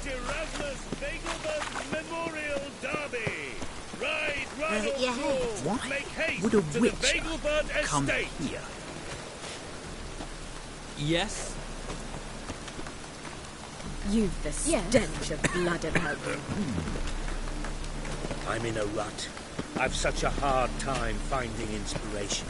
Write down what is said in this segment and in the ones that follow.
St. Erasmus Vegelbud Memorial Derby. Ride, ride Yeah. Why make haste Would a to the witcher Vegelbud come estate. here? Yes? You've the stench of blood about you. I'm in a rut. I've such a hard time finding inspiration.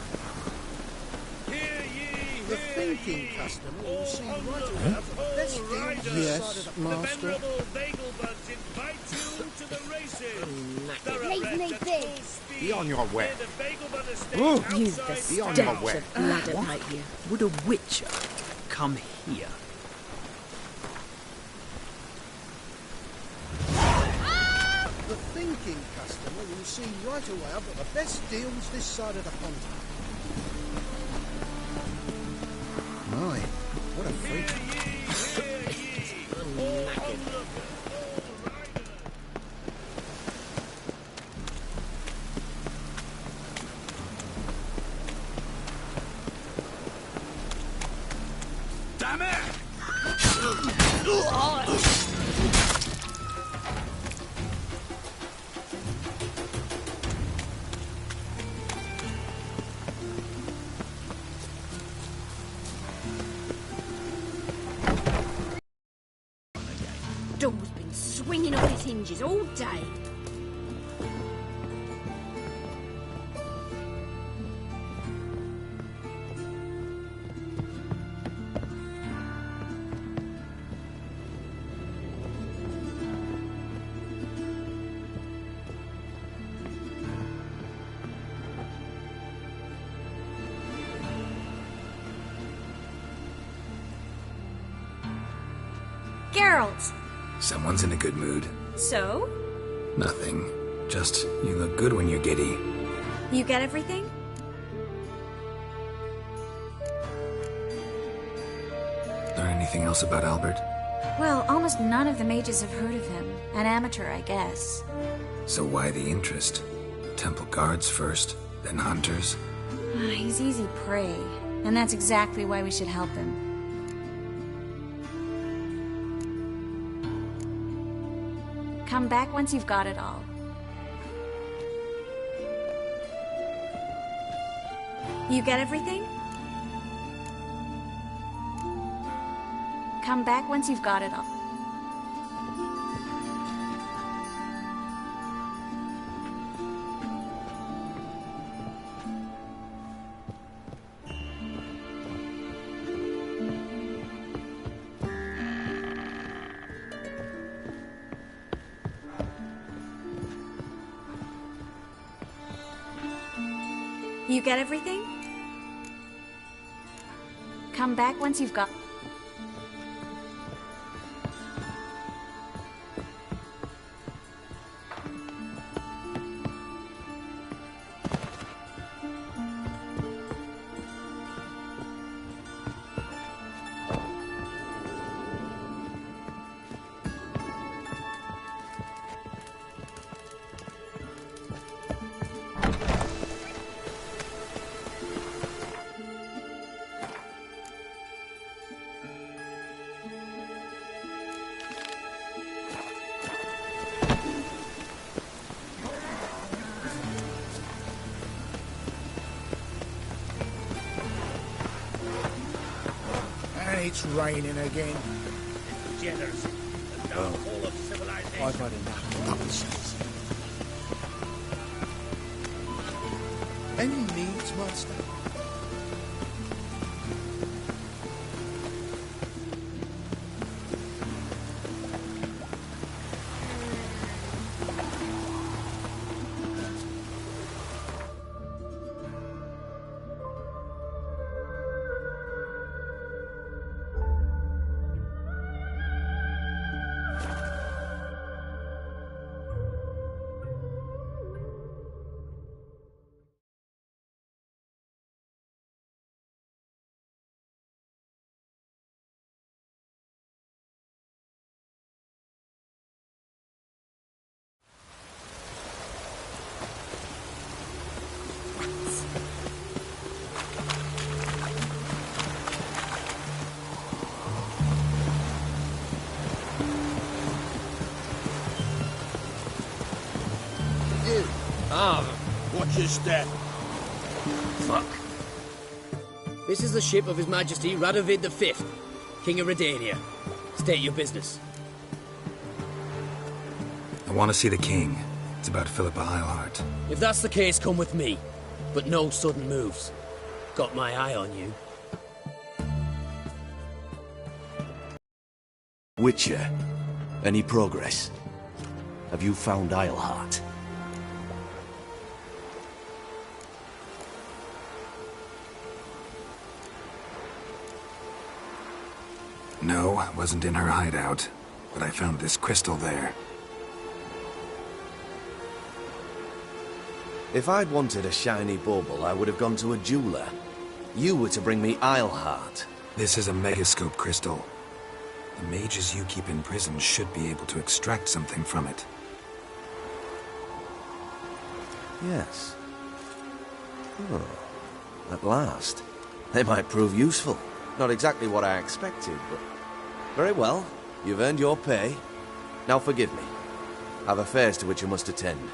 Hear ye, The hear thinking ye, customer all will see right onlookers, away. all Let's deal riders. with this side of the The master. venerable Vegelbuds invite you to the races. Thoroughbred Raise me at big. full speed. Be on your way. Near the Vegelbud estate You've the outside Be on stench your way. of blood about you. Would a witcher come here? The thinking customer will see right away I've got the best deals this side of the pond. My, what a freak. Damn it! Door's been swinging off its hinges all day. Geralt! Someone's in a good mood. So? Nothing. Just, you look good when you're giddy. You get everything? Learn anything else about Albert? Well, almost none of the mages have heard of him. An amateur, I guess. So why the interest? Temple guards first, then hunters? He's easy prey, and that's exactly why we should help him. Come back once you've got it all. You get everything? Come back once you've got it all. You get everything? Come back once you've got... And it's raining again. Generous. The downfall of civilization. I've had enough nonsense. Any needs, master? Watch your step. Fuck. This is the ship of His Majesty Radovid V, King of Redania. State your business. I want to see the king. It's about Philippa Eilhart. If that's the case, come with me. But no sudden moves. Got my eye on you. Witcher, any progress? Have you found Eilhart? No, I wasn't in her hideout, but I found this crystal there. If I'd wanted a shiny bauble, I would have gone to a jeweler. You were to bring me Eilhart. This is a megascope crystal. The mages you keep in prison should be able to extract something from it. Yes. Oh, at last. They might prove useful. Not exactly what I expected, but... Very well. You've earned your pay. Now forgive me. I've affairs to which I must attend.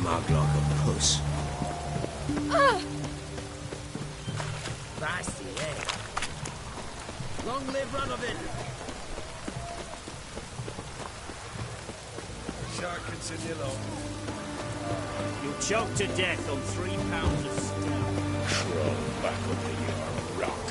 Mug like a puss. Basti, eh? Long live Radovid! Shark Consiglio. You'll choke to death on 3 pounds of stout. Crawl back under your rock.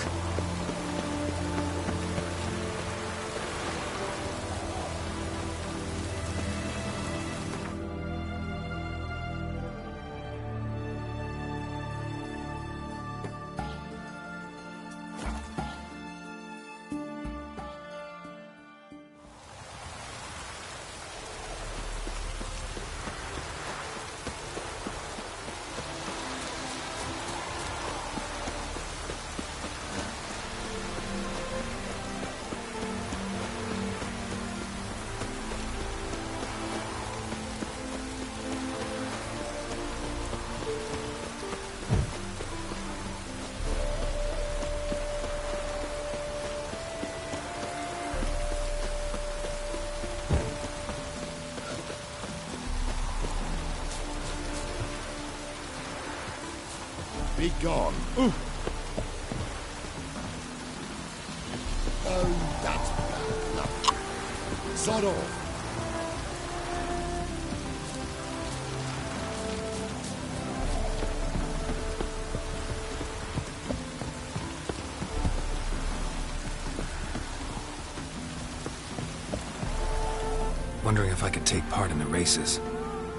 Be gone. Oh, that's bad luck. Sod off. Wondering if I could take part in the races.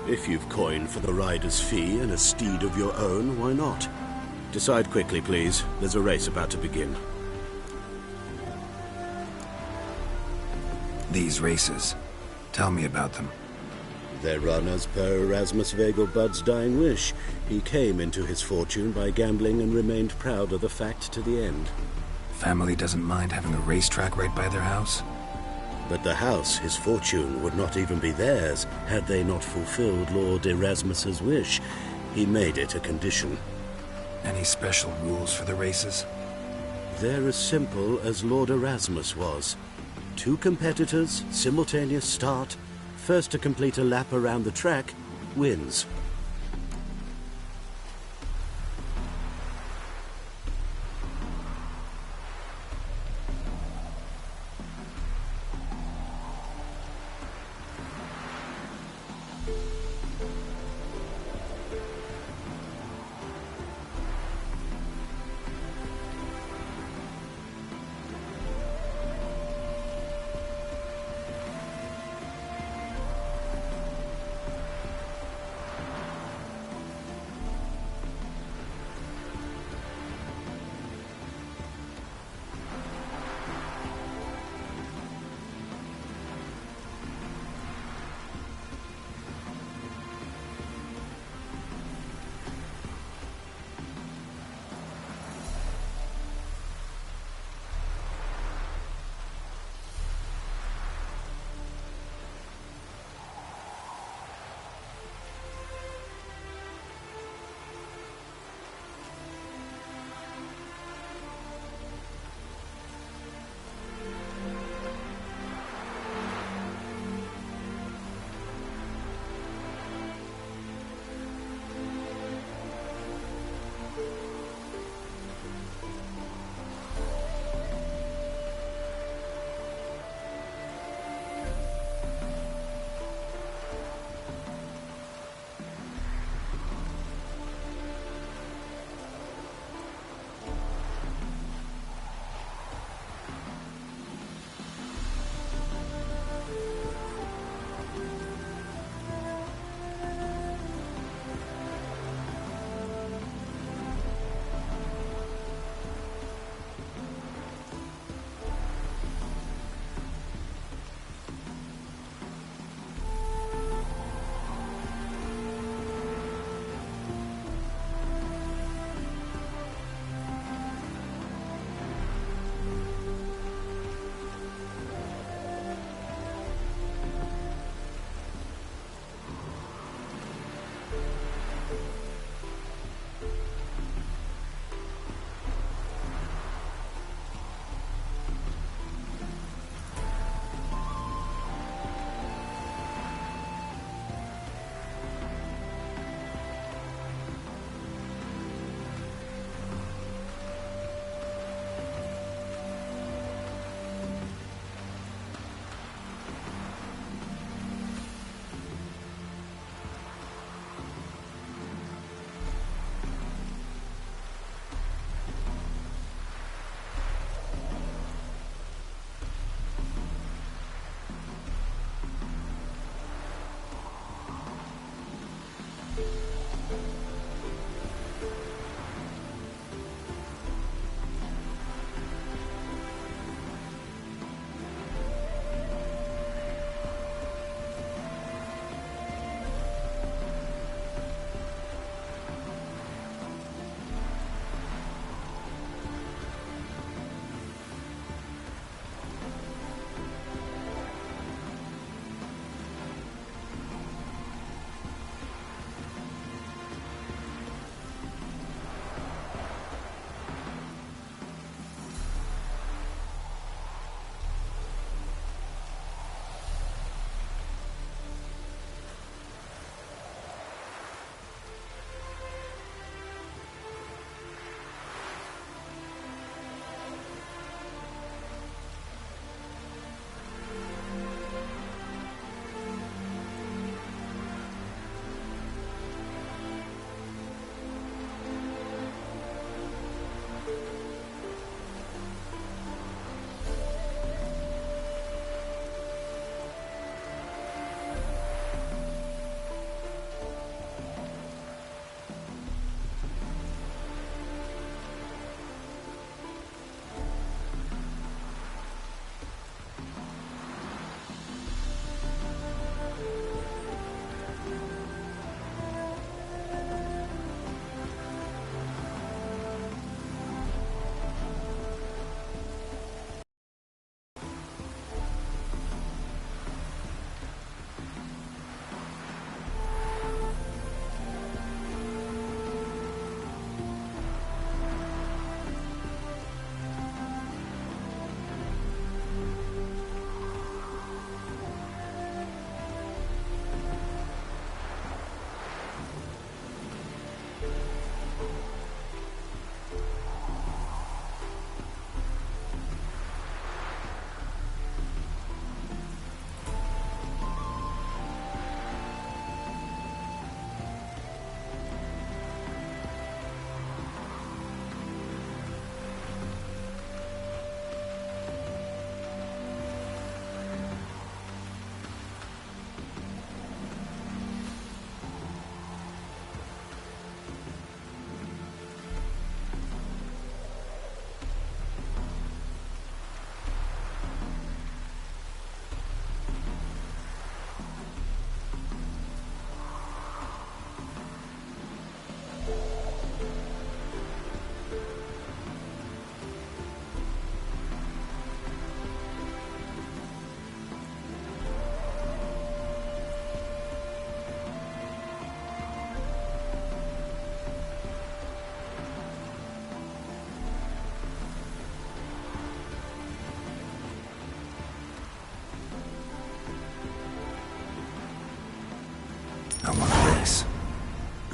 If you've coin for the rider's fee and a steed of your own, why not? Decide quickly, please. There's a race about to begin. These races. Tell me about them. They're run as per Erasmus Vegelbud's dying wish. He came into his fortune by gambling and remained proud of the fact to the end. Family doesn't mind having a racetrack right by their house? But the house, his fortune, would not even be theirs had they not fulfilled Lord Erasmus's wish. He made it a condition. Any special rules for the races? They're as simple as Lord Erasmus was. 2 competitors, simultaneous start. First to complete a lap around the track wins.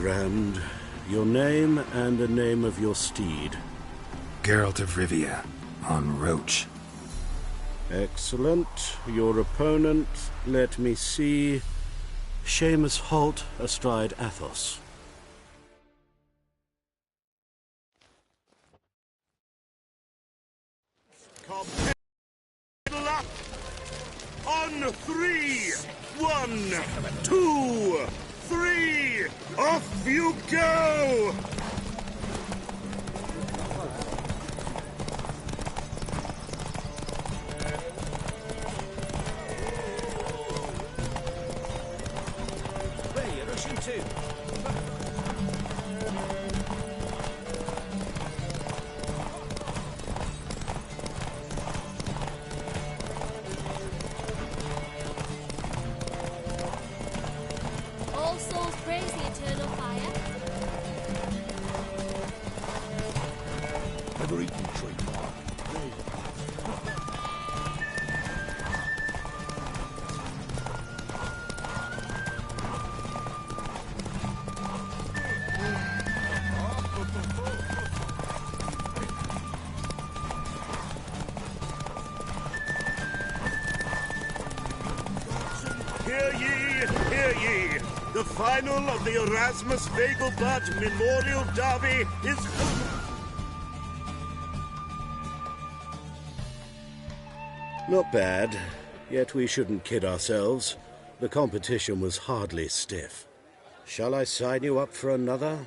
Grand. Your name and the name of your steed. Geralt of Rivia, on Roach. Excellent. Your opponent, let me see. Seamus Holt, astride Athos. Middle up! On 3! 1, 2, 3! Off you go! Where are you rushing to? All souls praise the eternal fire. Never eaten tree. Hear ye, hear ye! The final of the Erasmus Vegelbud Memorial Derby is... Not bad, yet we shouldn't kid ourselves. The competition was hardly stiff. Shall I sign you up for another?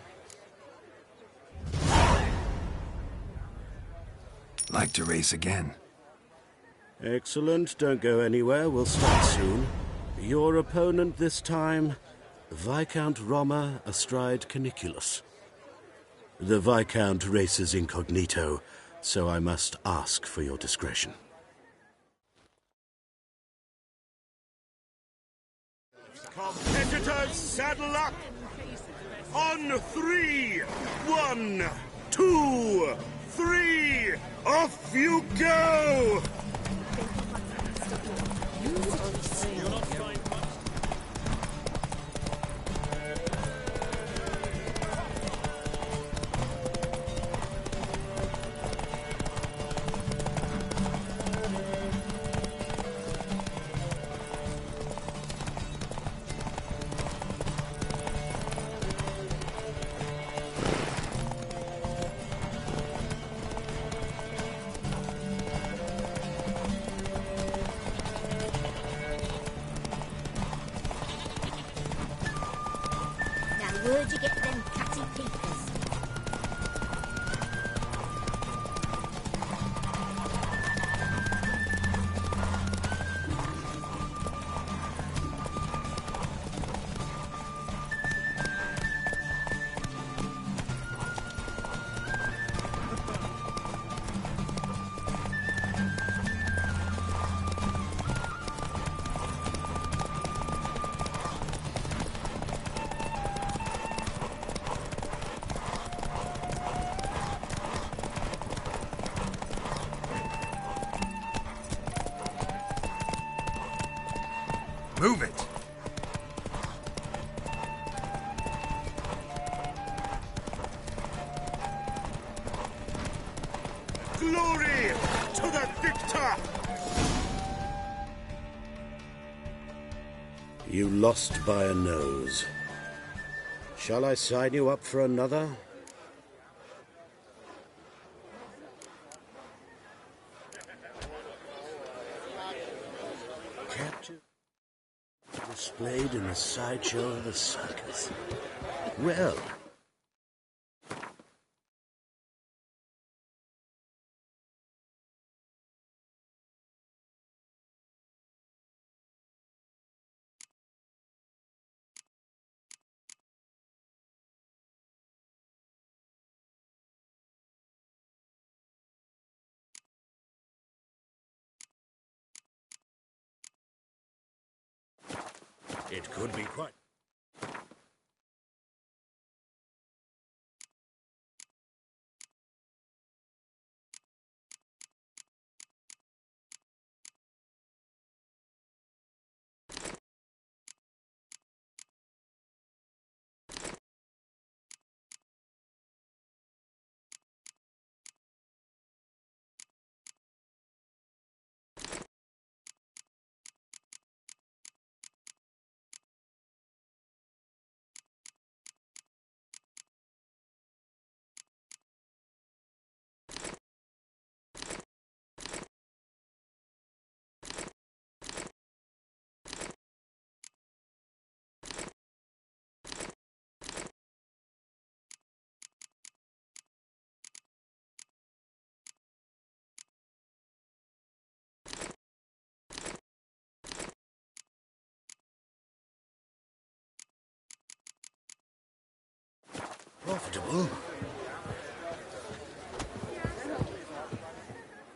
Like to race again. Excellent, don't go anywhere, we'll start soon. Your opponent this time, Viscount Roma astride Caniculus. The Viscount races incognito, so I must ask for your discretion. Competitors, saddle up! On 3! 1, 2, 3! Off you go! Now where'd you get them catty peepers? Move it! Glory to the victor! You lost by a nose. Shall I sign you up for another? Captured, displayed in the sideshow of the circus. Well, It could be quite...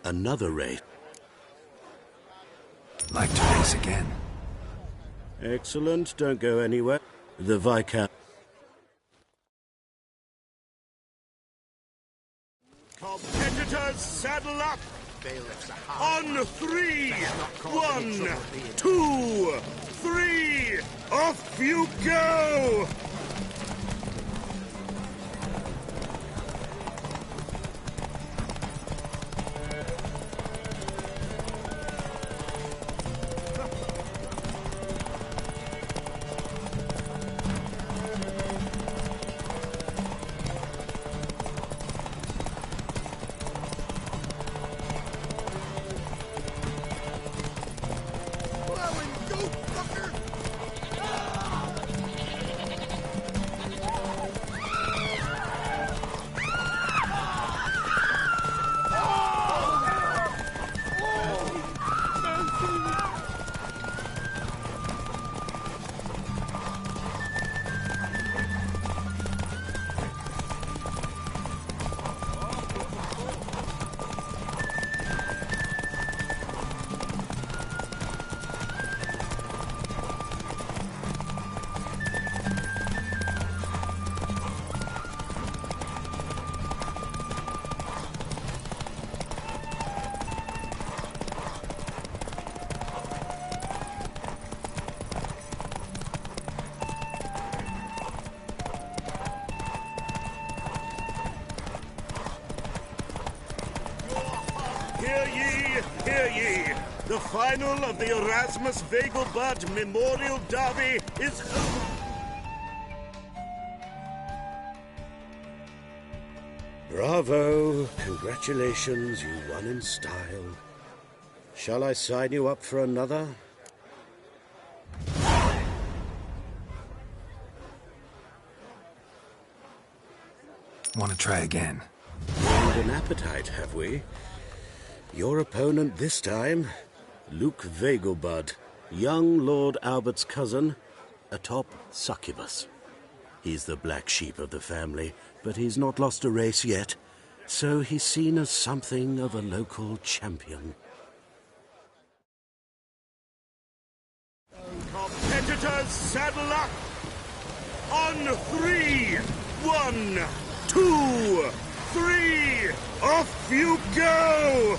Another race. Like to race again. Excellent. Don't go anywhere. The Viscount. Competitors, saddle up! On 3! 1, 2, 3! Off you go! Hear ye! The final of the Erasmus Vegelbud Memorial Derby is over. Bravo! Congratulations, you won in style. Shall I sign you up for another? Want to try again? Gained an appetite, have we? Your opponent this time, Luke Vegelbud, young Lord Albert's cousin, atop Succubus. He's the black sheep of the family, but he's not lost a race yet, so he's seen as something of a local champion. Competitors, saddle up! On 3! 1, 2, 3! Off you go!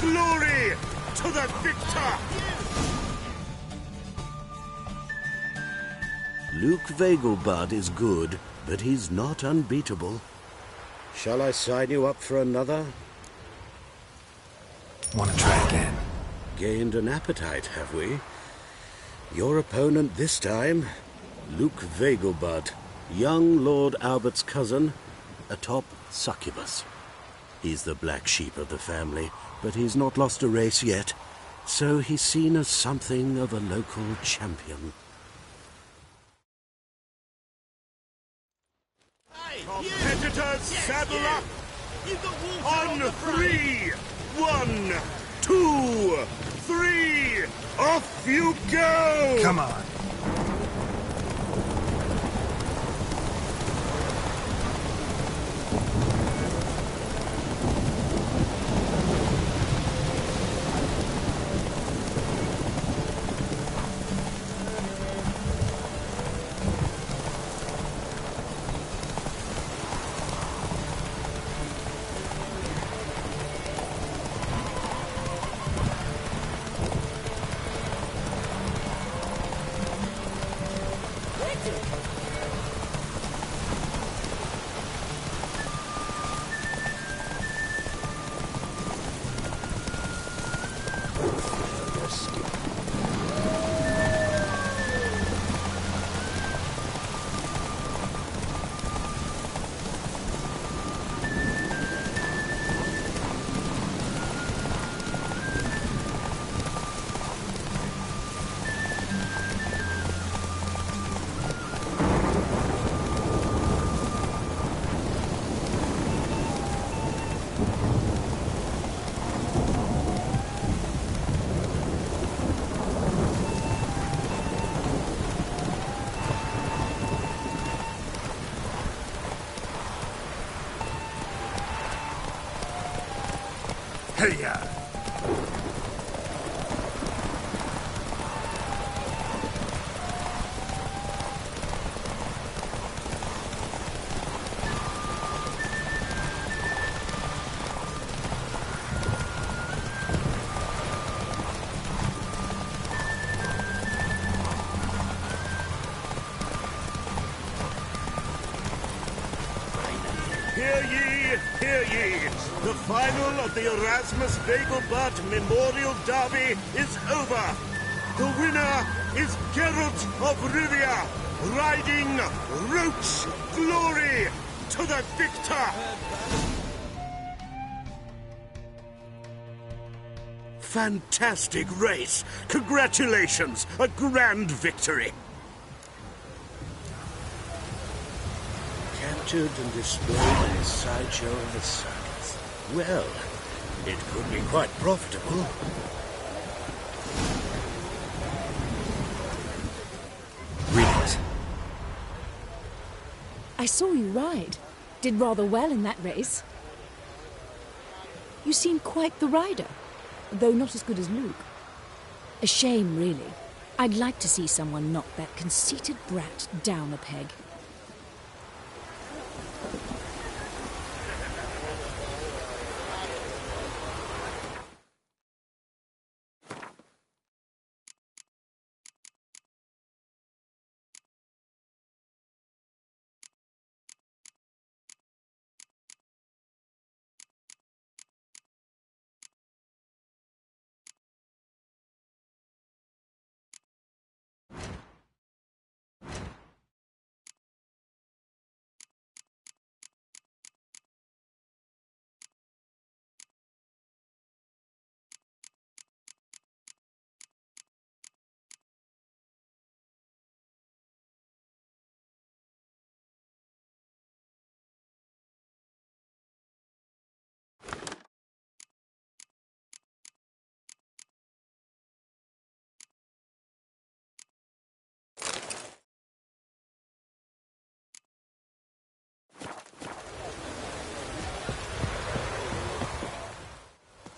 Glory to the victor! Luke Vegelbud is good, but he's not unbeatable. Shall I sign you up for another? Want to try again? Gained an appetite, have we? Your opponent this time, Luke Vegelbud, young Lord Albert's cousin, atop Succubus. He's the black sheep of the family, but he's not lost a race yet, so he's seen as something of a local champion. Competitors, saddle up! On 3! 1, 2, 3! Off you go! Come on. Hey-ya! Hear ye, hear ye! The final of the Erasmus Vegelbud Memorial Derby is over! The winner is Geralt of Rivia, riding Roach Glory to the victor! Fantastic race! Congratulations! A grand victory! Captured and displayed in a sideshow of the circus. Well, it could be quite profitable. Read it. I saw you ride. Did rather well in that race. You seem quite the rider, though not as good as Luke. A shame, really. I'd like to see someone knock that conceited brat down a peg.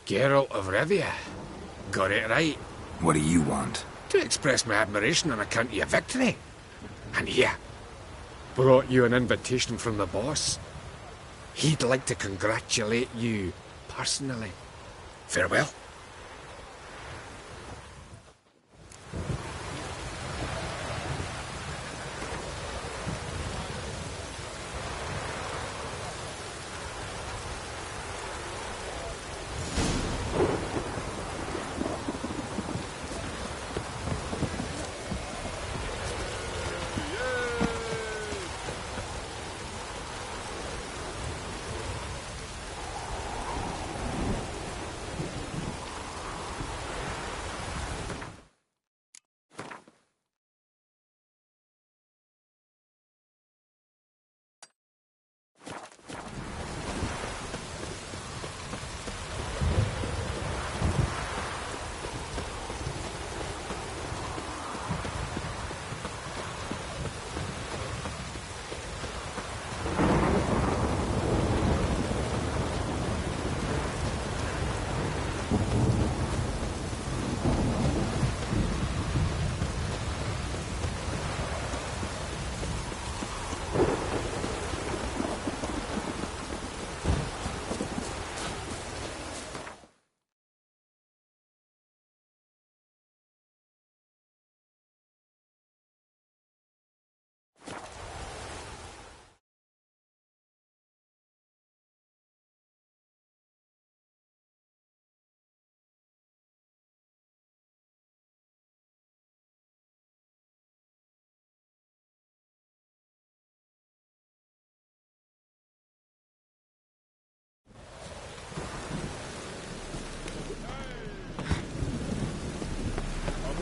Geralt of Rivia. Got it right. What do you want? To express my admiration on account of your victory. And here, brought you an invitation from the boss. He'd like to congratulate you personally. Farewell.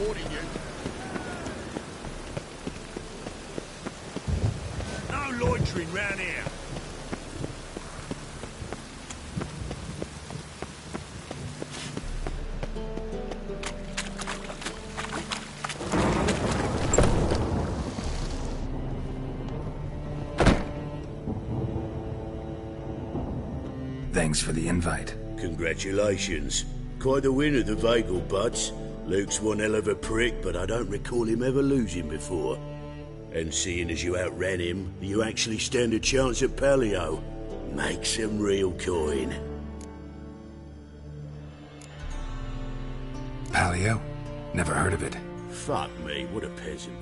warning you. No loitering round here. Thanks for the invite. Congratulations. Quite the winner, the Vagel Butts. Luke's one hell of a prick, but I don't recall him ever losing before. And seeing as you outran him, you actually stand a chance at Paleo. Make some real coin. Paleo? Never heard of it. Fuck me, what a peasant.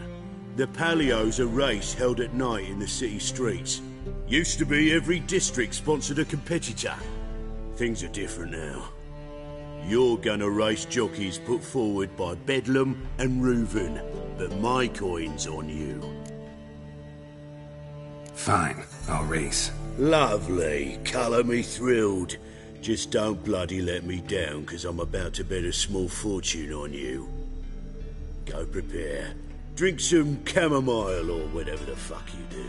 The Paleo's a race held at night in the city streets. Used to be every district sponsored a competitor. Things are different now. You're gonna race jockeys put forward by Bedlam and Reuven, but my coin's on you. Fine, I'll race. Lovely, colour me thrilled. Just don't bloody let me down, 'cause I'm about to bet a small fortune on you. Go prepare. Drink some chamomile or whatever the fuck you do.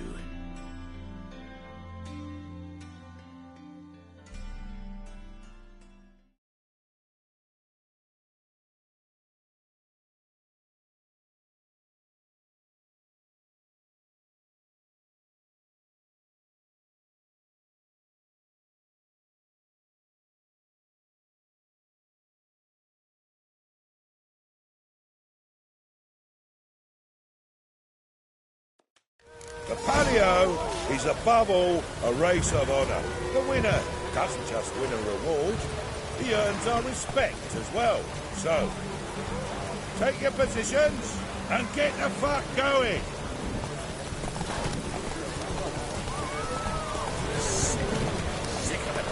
The Paleo is above all a race of honour. The winner doesn't just win a reward, he earns our respect as well. So, take your positions and get the fuck going. Sick of it.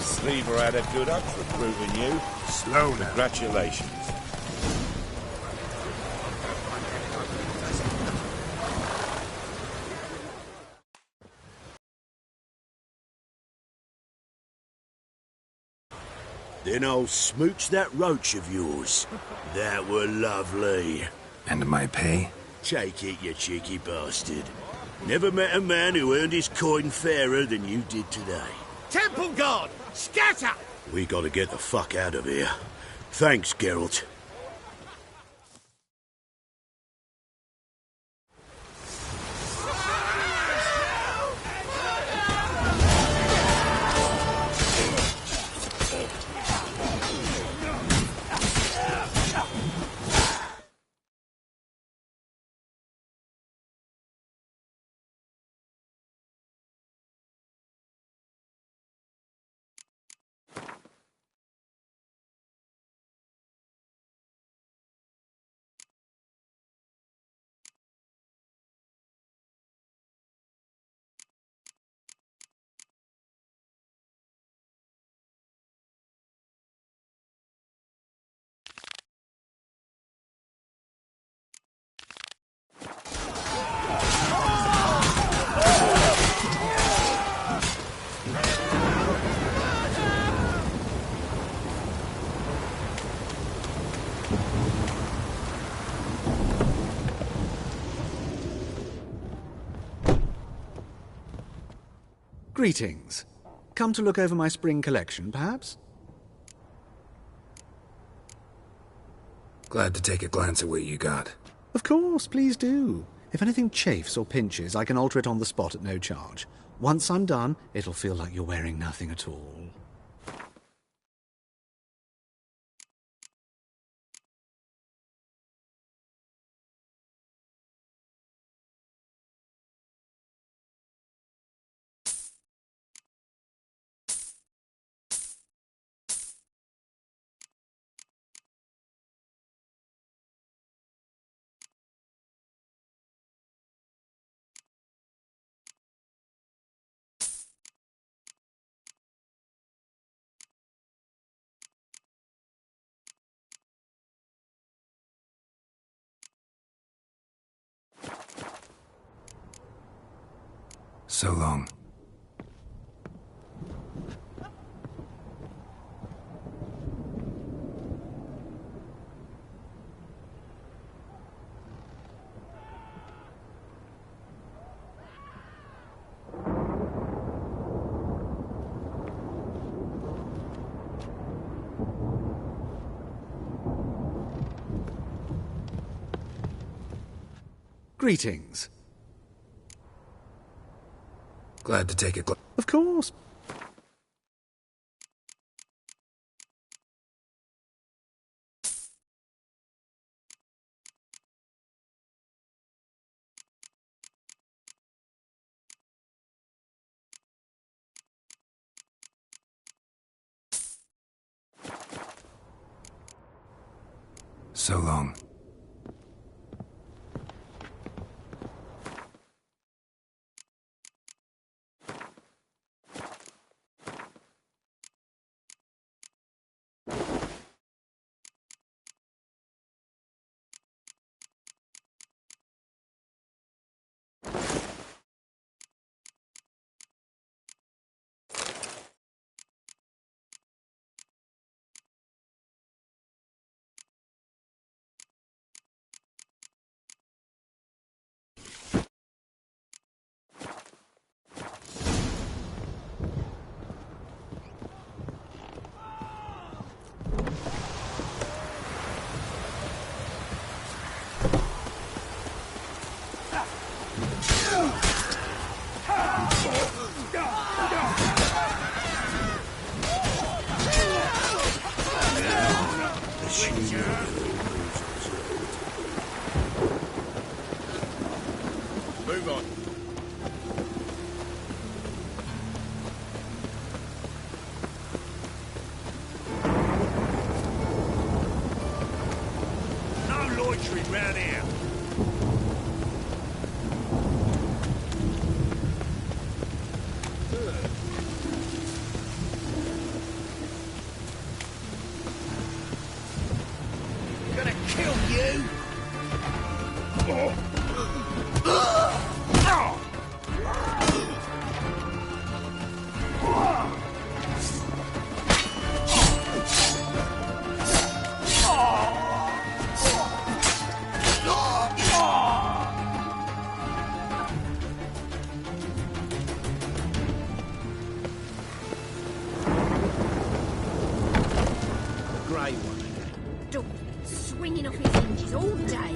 Sleever had a good up for proving you. Slow now. Congratulations. Then I'll smooch that roach of yours. That were lovely. And my pay? Take it, you cheeky bastard. Never met a man who earned his coin fairer than you did today. Temple Guard! Scatter! We gotta get the fuck out of here. Thanks, Geralt. Greetings. Come to look over my spring collection, perhaps? Glad to take a glance at what you got. Of course, please do. If anything chafes or pinches, I can alter it on the spot at no charge. Once I'm done, it'll feel like you're wearing nothing at all. So long. Greetings. Glad to take a glance. Of course. So long. Move on. No loitering round here. Gonna kill you. Grey one. Dog swinging off his hinges all day.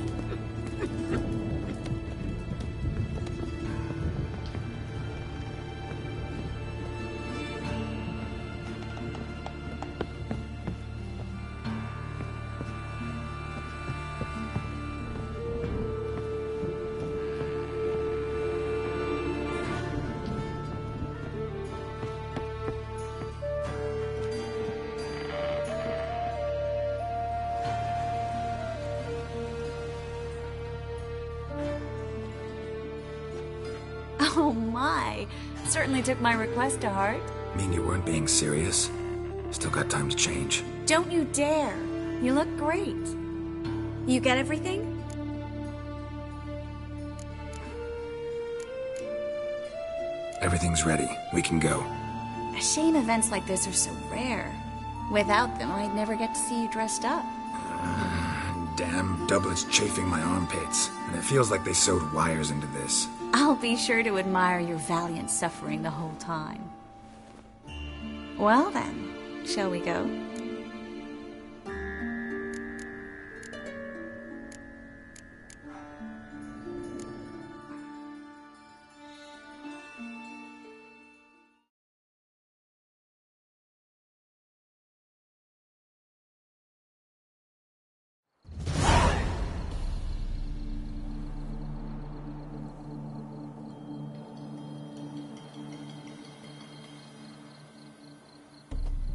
Oh my. Certainly took my request to heart. Mean you weren't being serious? Still got time to change. Don't you dare. You look great. You get everything? Everything's ready. We can go. A shame events like this are so rare. Without them, I'd never get to see you dressed up. Damn doublets chafing my armpits. And it feels like they sewed wires into this. I'll be sure to admire your valiant suffering the whole time. Well then, shall we go?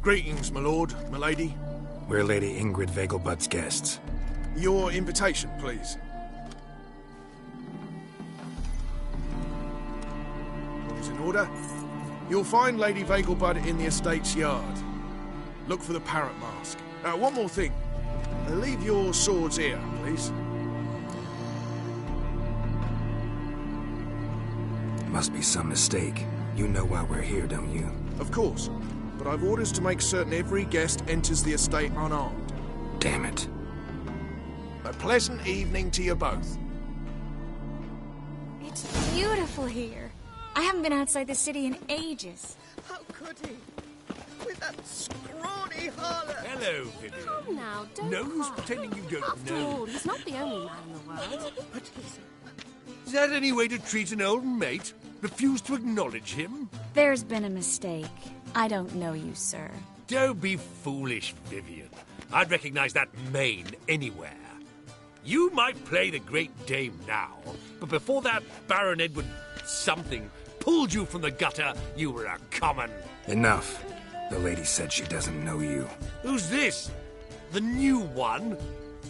Greetings, my lord, my lady. We're Lady Ingrid Vegelbud's guests. Your invitation, please. All's in order. You'll find Lady Vegelbud in the estate's yard. Look for the parrot mask. One more thing. Leave your swords here, please. Must be some mistake. You know why we're here, don't you? Of course. But I've orders to make certain every guest enters the estate unarmed. Damn it. A pleasant evening to you both. It's beautiful here. I haven't been outside the city in ages. How could he? With that scrawny harlot. Hello, Vivian. Come now, don't No use cry. pretending you don't After know. all, he's not the only man in the world. Is that any way to treat an old mate? Refuse to acknowledge him? There's been a mistake. I don't know you, sir. Don't be foolish, Vivian. I'd recognize that mane anywhere. You might play the Great Dame now, but before that Baron Edward something pulled you from the gutter, you were a common... Enough. The lady said she doesn't know you. Who's this? The new one?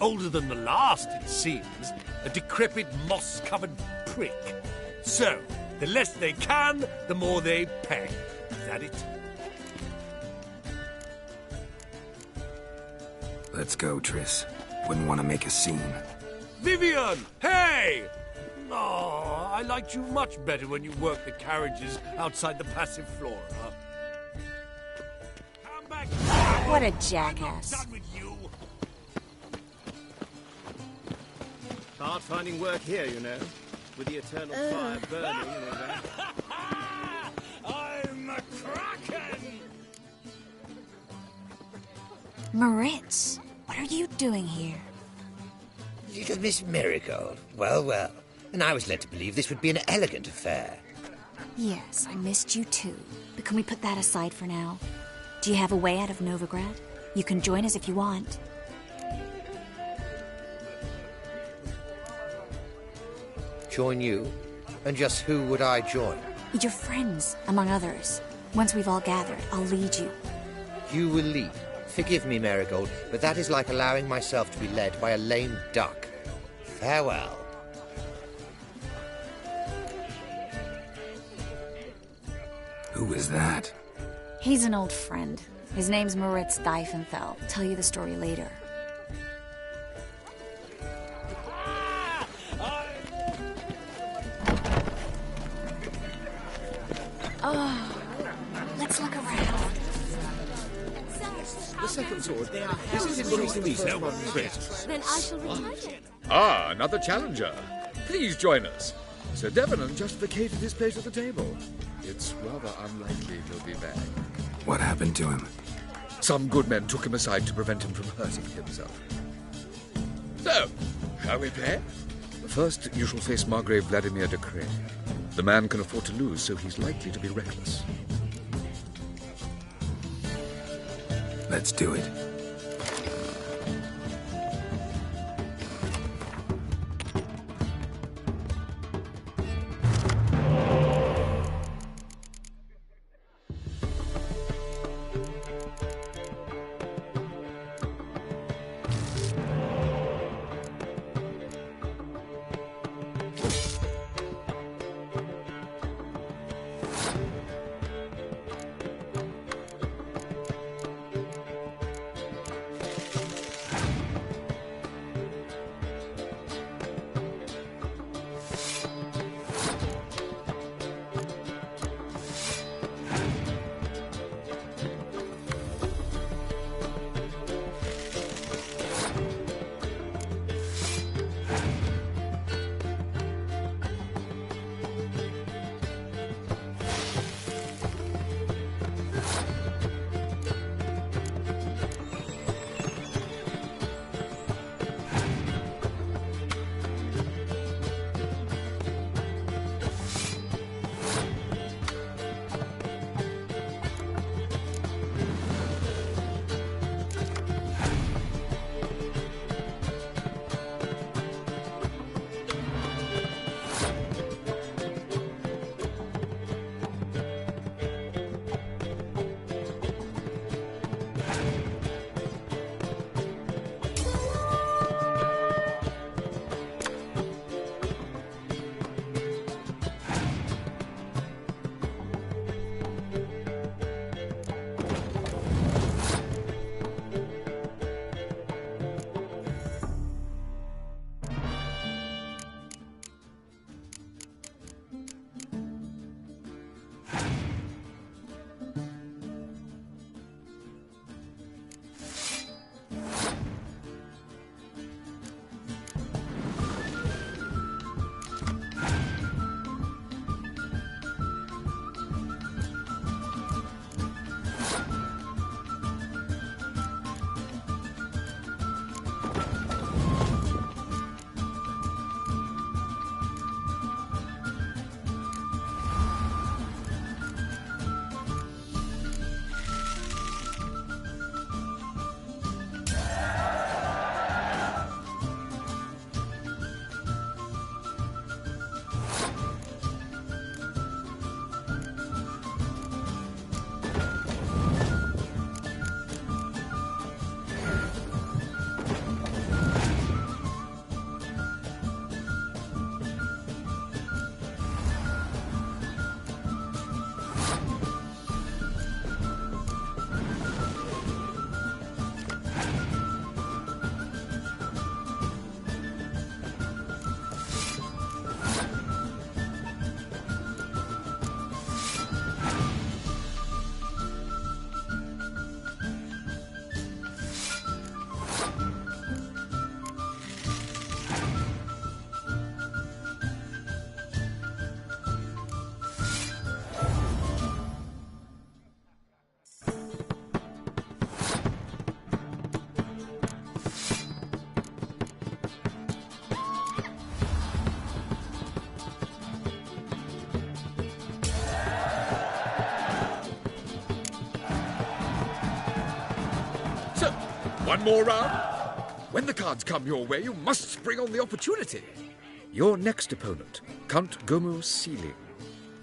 Older than the last, it seems. A decrepit, moss-covered prick. So, the less they can, the more they pay. Is that it? Let's go, Triss. Wouldn't want to make a scene. Vivian! Hey! Oh, I liked you much better when you worked the carriages outside the Passive Flora. Come back! What a jackass. I'm not done with you. Hard finding work here, you know, with the eternal fire burning and all that. I'm a kraken! Moritz, what are you doing here? Little Miss Marigold. Well, well. And I was led to believe this would be an elegant affair. Yes, I missed you too. But can we put that aside for now? Do you have a way out of Novigrad? You can join us if you want. Join you? And just who would I join? Your friends, among others. Once we've all gathered, I'll lead you. You will lead. Forgive me, Marigold, but that is like allowing myself to be led by a lame duck. Farewell. Who is that? He's an old friend. His name's Moritz Diefenfeld. Tell you the story later. Oh, let's look around. The second sword. This is increasingly so Then I shall retire. Ah, another challenger. Please join us. Sir Devenant just vacated his place at the table. It's rather unlikely he'll be back. What happened to him? Some good men took him aside to prevent him from hurting himself. So, shall we play? First, you shall face Margrave Vladimir de Cray. The man can afford to lose, so he's likely to be reckless. Let's do it. One more round. When the cards come your way, you must spring on the opportunity. Your next opponent, Count Gomo Sealing.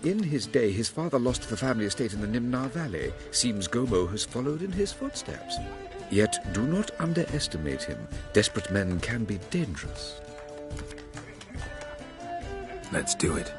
In his day, his father lost the family estate in the Nimnar Valley. Seems Gomo has followed in his footsteps. Yet do not underestimate him. Desperate men can be dangerous. Let's do it.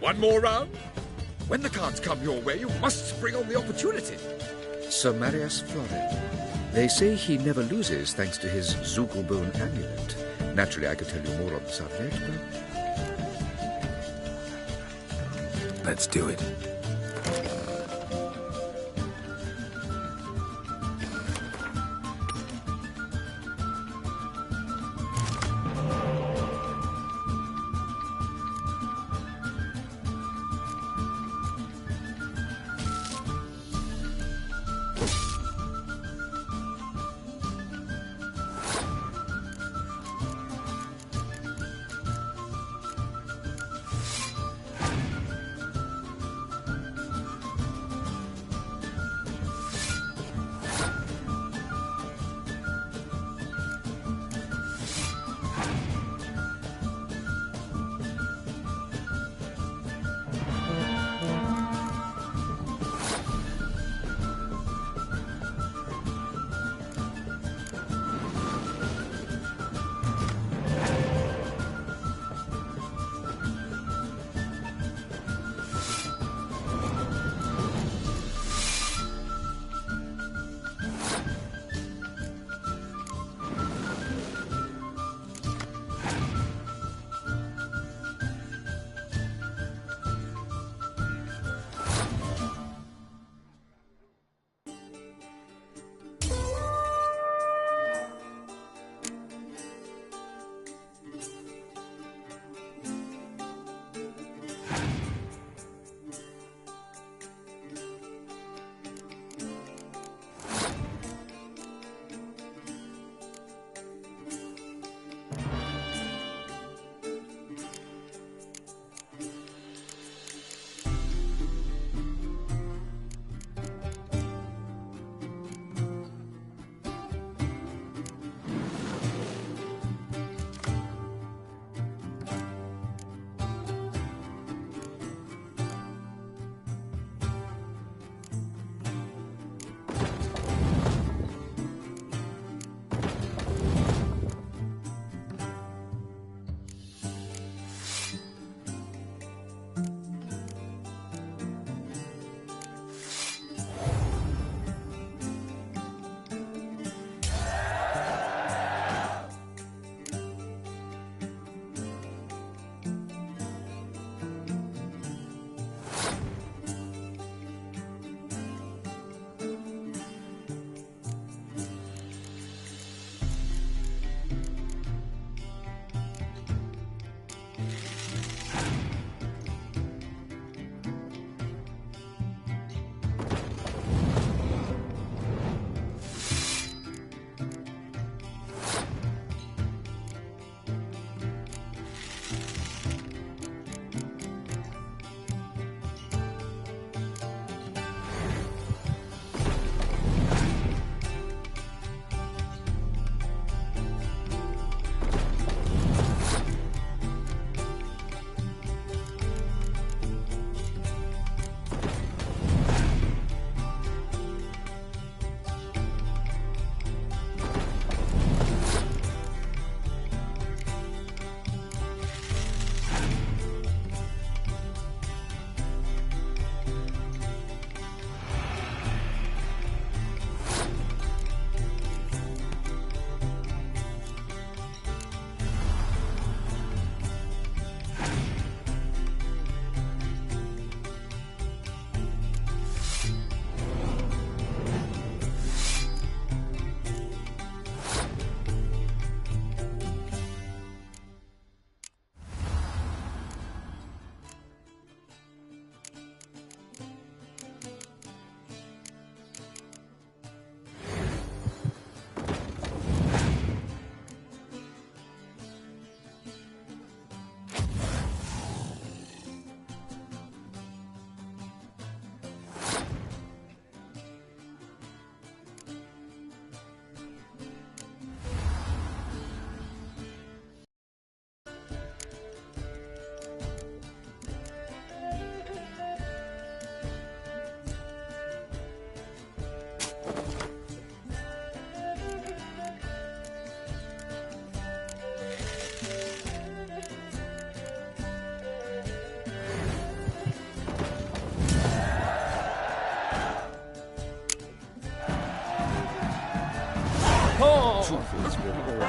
One more round? When the cards come your way, you must spring on the opportunity. Sir Marius Florin. They say he never loses thanks to his Zugelbone amulet. Naturally, I could tell you more on the subject, but... Let's do it.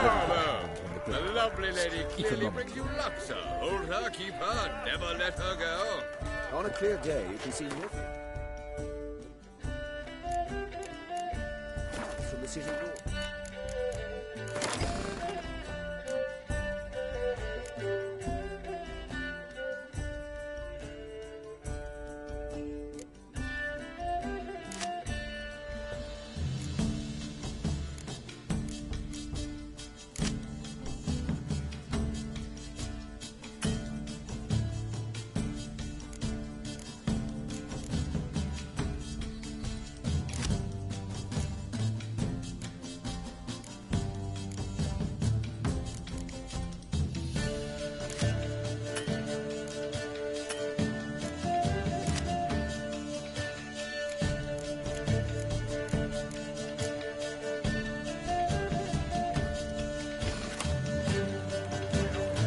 Bravo! The lovely lady clearly brings you luck, sir. Hold her, keep her, never let her go. On a clear day, you can see nothing. From the city door.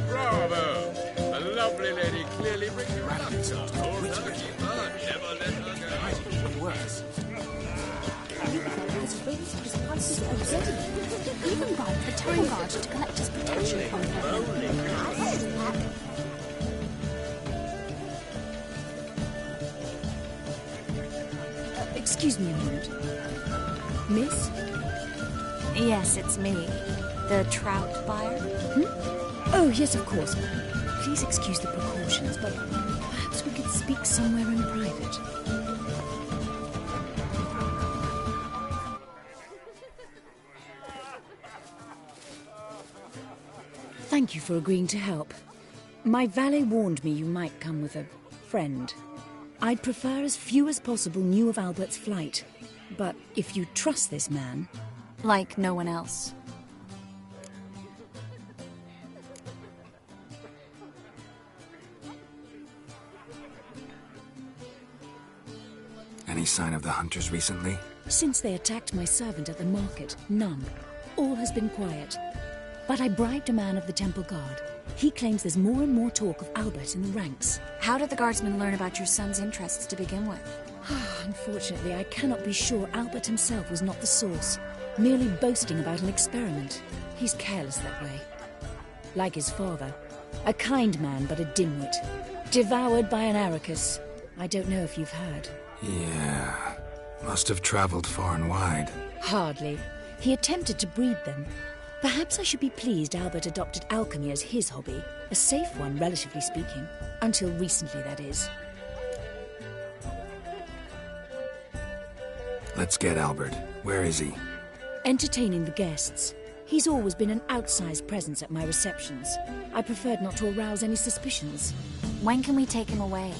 Bravo! The lovely lady clearly brings you luck, sir. Hold her, keep her, never let her go. Even worse. His raised his prices already. Even bribed the temple guard to collect his protection from her. Excuse me a moment. Miss? Yes, it's me. The trout buyer? Oh, yes, of course. Please excuse the precautions, but perhaps we could speak somewhere in private. Thank you for agreeing to help. My valet warned me you might come with a friend. I'd prefer as few as possible knew of Albert's flight. But if you trust this man... Like no one else. Any sign of the hunters recently? Since they attacked my servant at the market, none. All has been quiet. But I bribed a man of the Temple Guard. He claims there's more and more talk of Albert in the ranks. How did the guardsmen learn about your son's interests to begin with? Unfortunately, I cannot be sure Albert himself was not the source, merely boasting about an experiment. He's careless that way. Like his father. A kind man, but a dimwit. Devoured by an Arrakis. I don't know if you've heard. Yeah. Must have traveled far and wide. Hardly. He attempted to breed them. Perhaps I should be pleased Albert adopted alchemy as his hobby. A safe one, relatively speaking. Until recently, that is. Let's get Albert. Where is he? Entertaining the guests. He's always been an outsized presence at my receptions. I preferred not to arouse any suspicions. When can we take him away?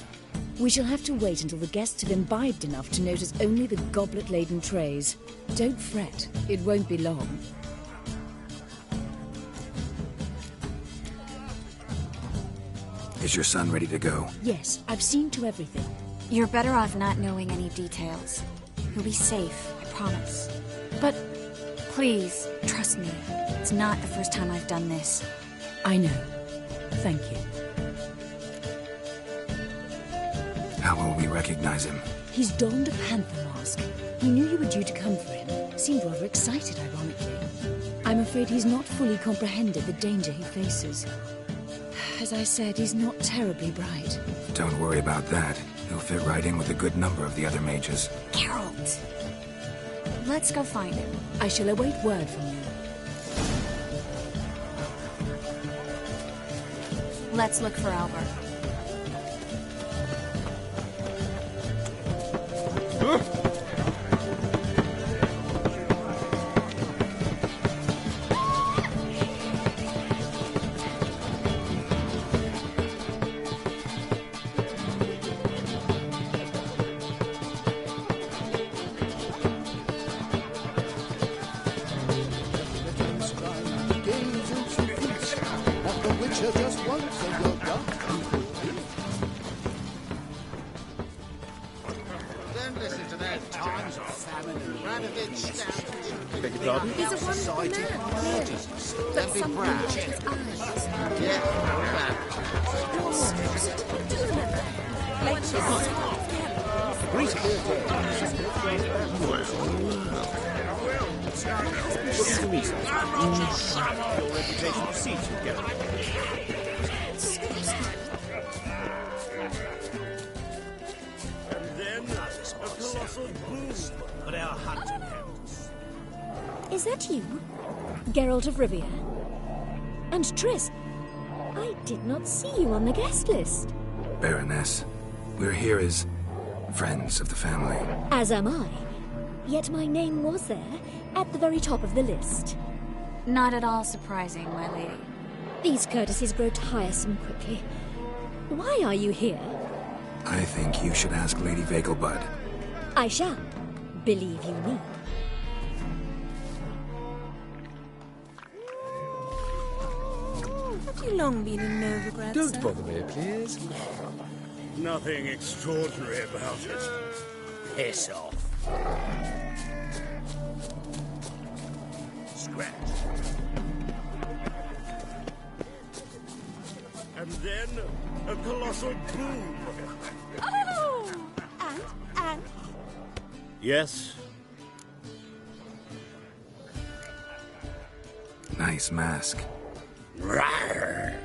We shall have to wait until the guests have imbibed enough to notice only the goblet-laden trays. Don't fret. It won't be long. Is your son ready to go? Yes, I've seen to everything. You're better off not knowing any details. He'll be safe, I promise. But... Please, trust me. It's not the first time I've done this. I know. Thank you. How will we recognize him? He's donned a panther mask. He knew you were due to come for him. Seemed rather excited, ironically. I'm afraid he's not fully comprehended the danger he faces. As I said, he's not terribly bright. Don't worry about that. He'll fit right in with a good number of the other mages. Geralt! Let's go find him. I shall await word from you. Let's look for Albert. Looking to me, sir. Your reputation precedes you, Geralt. And then a colossal boom. But our hunting hounds. Is that you? Geralt of Rivia? And Triss? I did not see you on the guest list. Baroness, we're here as friends of the family. As am I. Yet my name was there, at the very top of the list. Not at all surprising, my lady. These courtesies grow tiresome quickly. Why are you here? I think you should ask Lady Vegelbud. I shall. Believe you me. Have you long been in Novigrad, Don't sir? bother me, please. Nothing extraordinary about it. Piss off. Scratch. And then a colossal boom. Oh! And? Yes? Nice mask. Rawr.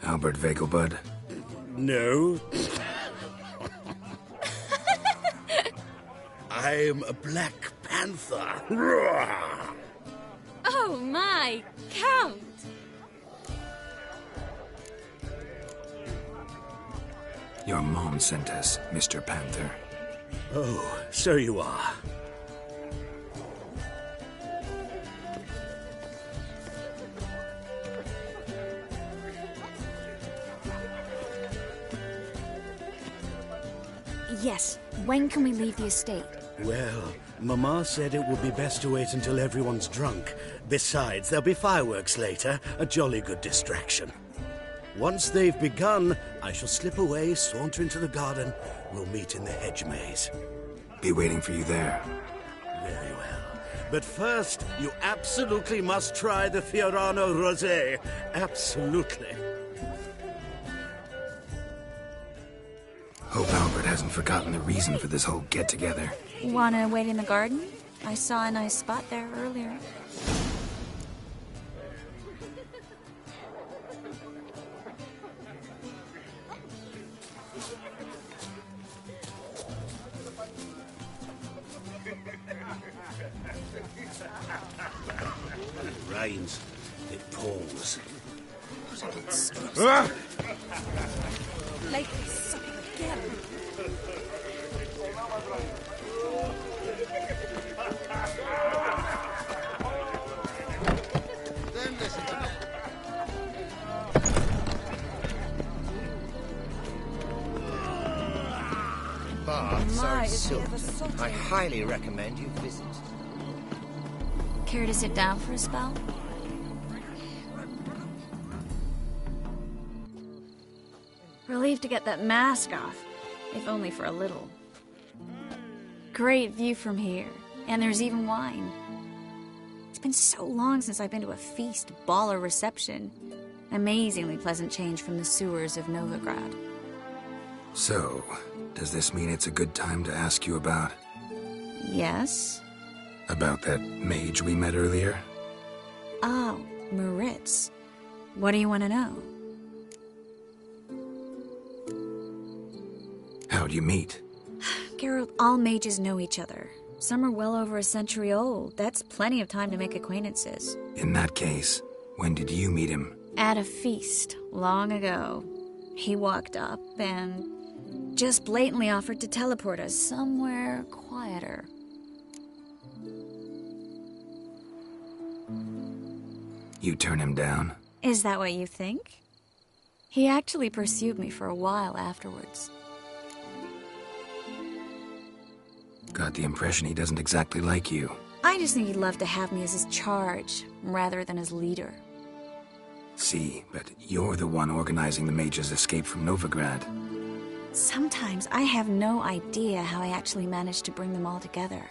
Albert Vegelbud. No. I'm a Black Panther. Oh my, Count! Your mom sent us, Mr. Panther. Oh, so you are. Yes. When can we leave the estate? Well, Mama said it would be best to wait until everyone's drunk. Besides, there'll be fireworks later, a jolly good distraction. Once they've begun, I shall slip away, saunter into the garden. We'll meet in the hedge maze. Be waiting for you there. Very well. But first, you absolutely must try the Fiorano Rosé. Absolutely. Hope Albert hasn't forgotten the reason for this whole get-together. Wanna wait in the garden? I saw a nice spot there earlier. veins. It pulls. Like something again. Then listen to me. Baths are My, in is he Silverton. ever salty? I highly recommend you visit. Care to sit down for a spell? Relieved to get that mask off, if only for a little. Great view from here, and there's even wine. It's been so long since I've been to a feast, ball, or reception. Amazingly pleasant change from the sewers of Novigrad. So, does this mean it's a good time to ask you about... Yes? about that mage we met earlier? Oh, Moritz. What do you want to know? How'd you meet? Geralt, all mages know each other. Some are well over a century old. That's plenty of time to make acquaintances. In that case, when did you meet him? At a feast, long ago. He walked up and just blatantly offered to teleport us somewhere quieter. You turn him down? Is that what you think? He actually pursued me for a while afterwards. Got the impression he doesn't exactly like you. I just think he'd love to have me as his charge, rather than his leader. See, but you're the one organizing the mage's escape from Novigrad. Sometimes I have no idea how I actually managed to bring them all together.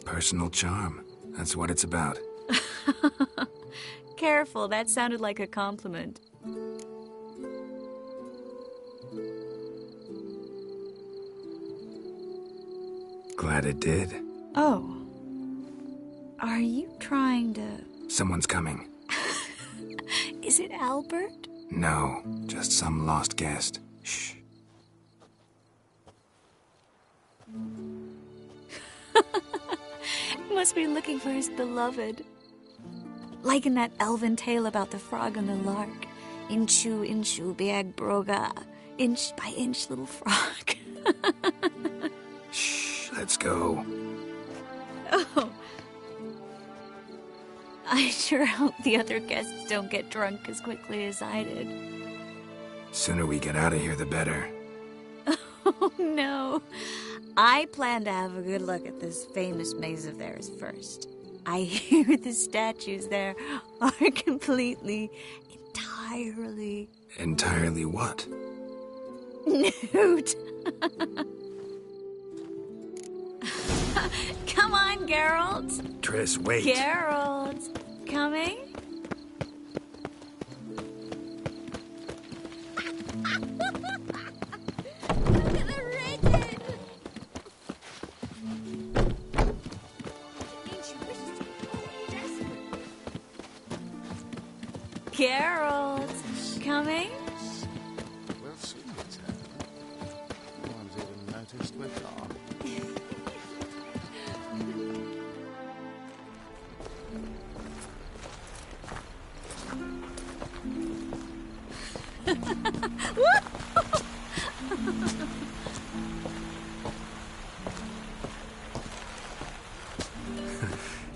Personal charm. That's what it's about. Careful, that sounded like a compliment. Glad it did. Oh. Are you trying to... Someone's coming. Is it Albert? No, just some lost guest. Shh. Must be looking for his beloved. Like in that elven tale about the frog and the lark. Inchu, inchu, beag broga. Inch by inch, little frog. Shh, let's go. Oh. I sure hope the other guests don't get drunk as quickly as I did. Sooner we get out of here, the better. Oh, no. I plan to have a good look at this famous maze of theirs first. I hear the statues there are entirely... Entirely what? Nude. Come on, Geralt. Triss, wait. Geralt. Coming? Geralt, coming? We'll soon return. No one's even noticed we're gone.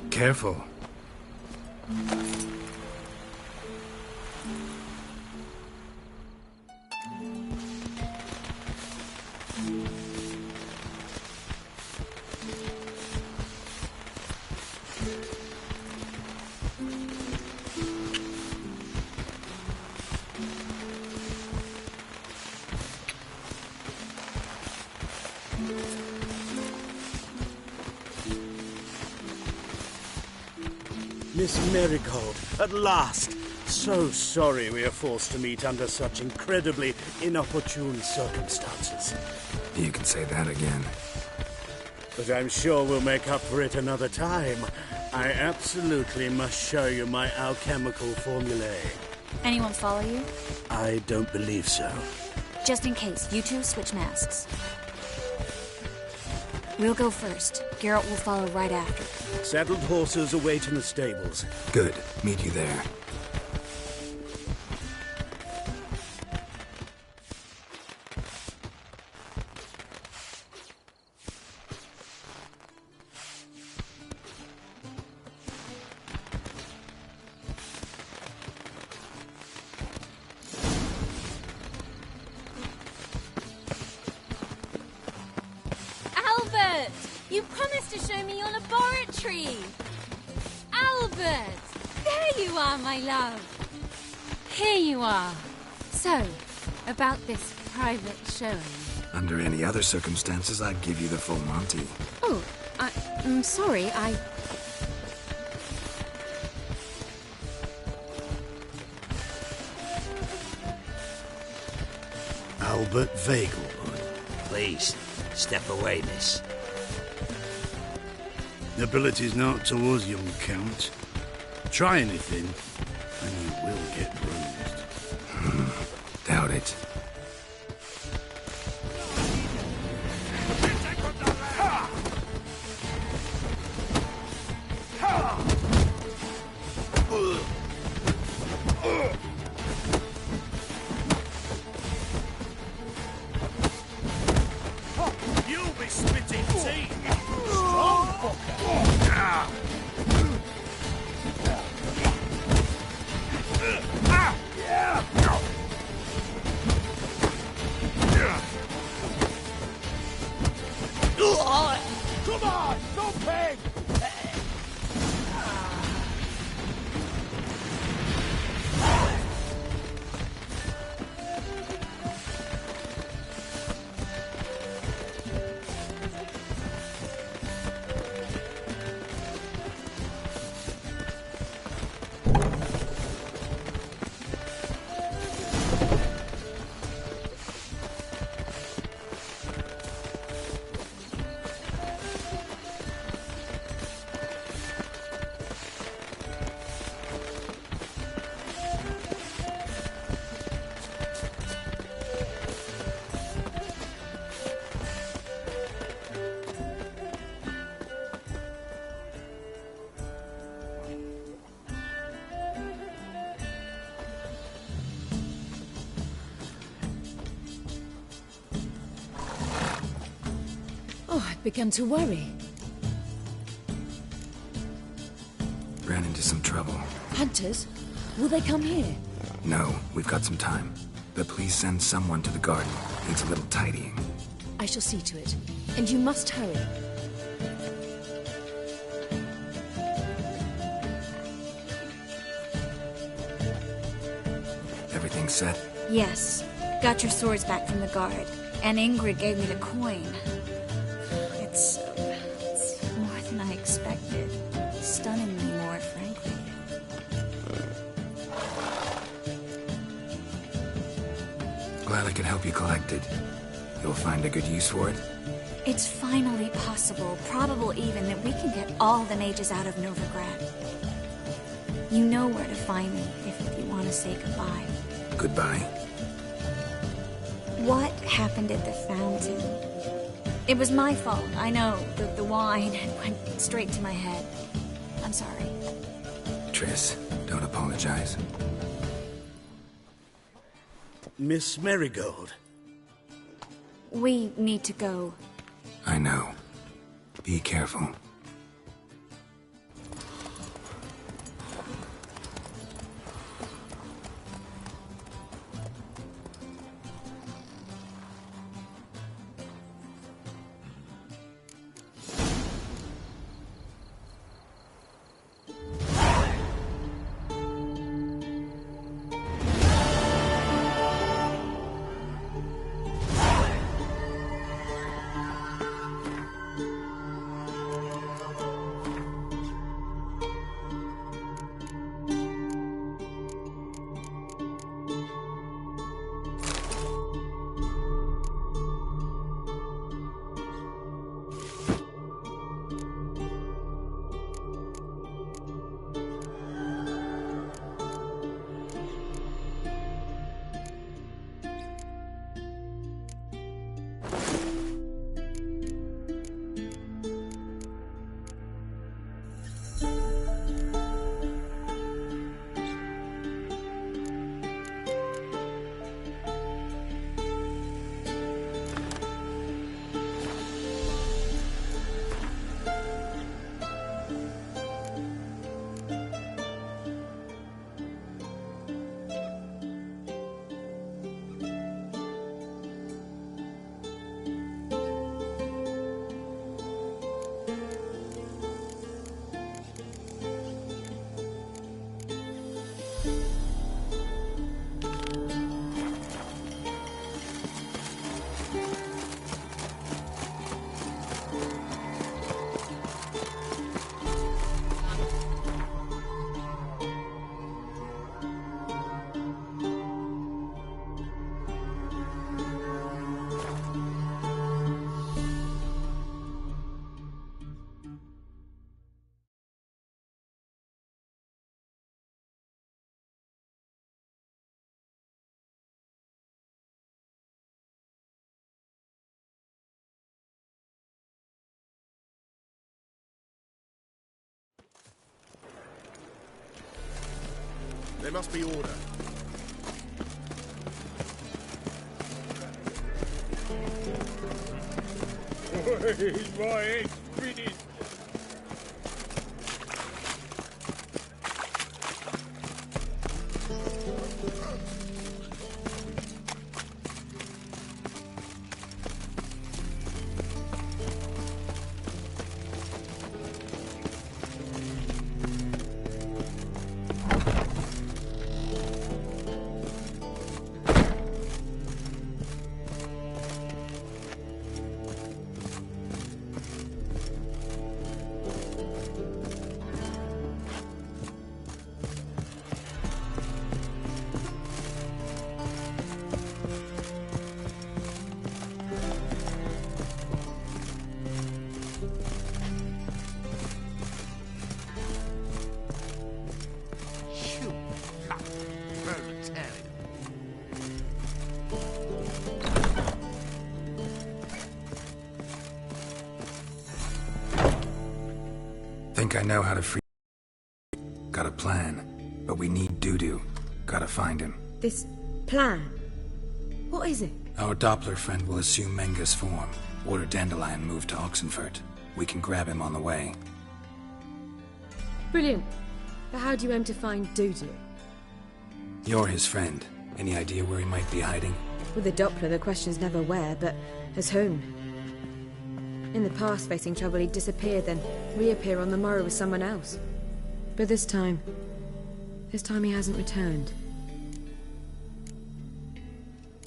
Careful. Miss Marigold, at last! So sorry we are forced to meet under such incredibly inopportune circumstances. You can say that again. But I'm sure we'll make up for it another time. I absolutely must show you my alchemical formulae. Anyone follow you? I don't believe so. Just in case, you two switch masks. We'll go first. Geralt will follow right after. Saddled horses await in the stables. Good. Meet you there. Albert! You promised to show me your laboratory! Albert! There you are, my love. Here you are. So, about this private showing. Under any other circumstances, I'd give you the full Monty. Oh, I'm sorry, Albert Vegelbud. Please, step away, miss. Nobility's not towards young Count. Try anything, and you will get bruised. Doubt it. You'll be spitting tea! Strong fucker! Come on! No pain! Oh, I've begun to worry. Ran into some trouble. Hunters? Will they come here? No, we've got some time. But please send someone to the garden. Needs a little tidying. I shall see to it. And you must hurry. Everything set? Yes. Got your swords back from the guard. And Ingrid gave me the coin. It's more than I expected. Stunningly more, frankly. Glad I could help you collect it. You'll find a good use for it? It's finally possible, probable even, that we can get all the mages out of Novigrad. You know where to find me if you want to say goodbye. Goodbye. What happened at the fountain? It was my fault, I know. The wine went straight to my head. I'm sorry. Triss, don't apologize. Miss Marigold. We need to go. I know. Be careful. There must be order. My head's spinning. Think I know how to free. Got a plan, but we need Dudu. Gotta find him. This plan? What is it? Our Doppler friend will assume Menga's form. Order Dandelion move to Oxenfurt. We can grab him on the way. Brilliant. But how do you aim to find Dudu? You're his friend. Any idea where he might be hiding? With the Doppler, the question's never where, but as whom. In the past, facing trouble, he'd disappear, then reappear on the morrow with someone else. But this time he hasn't returned.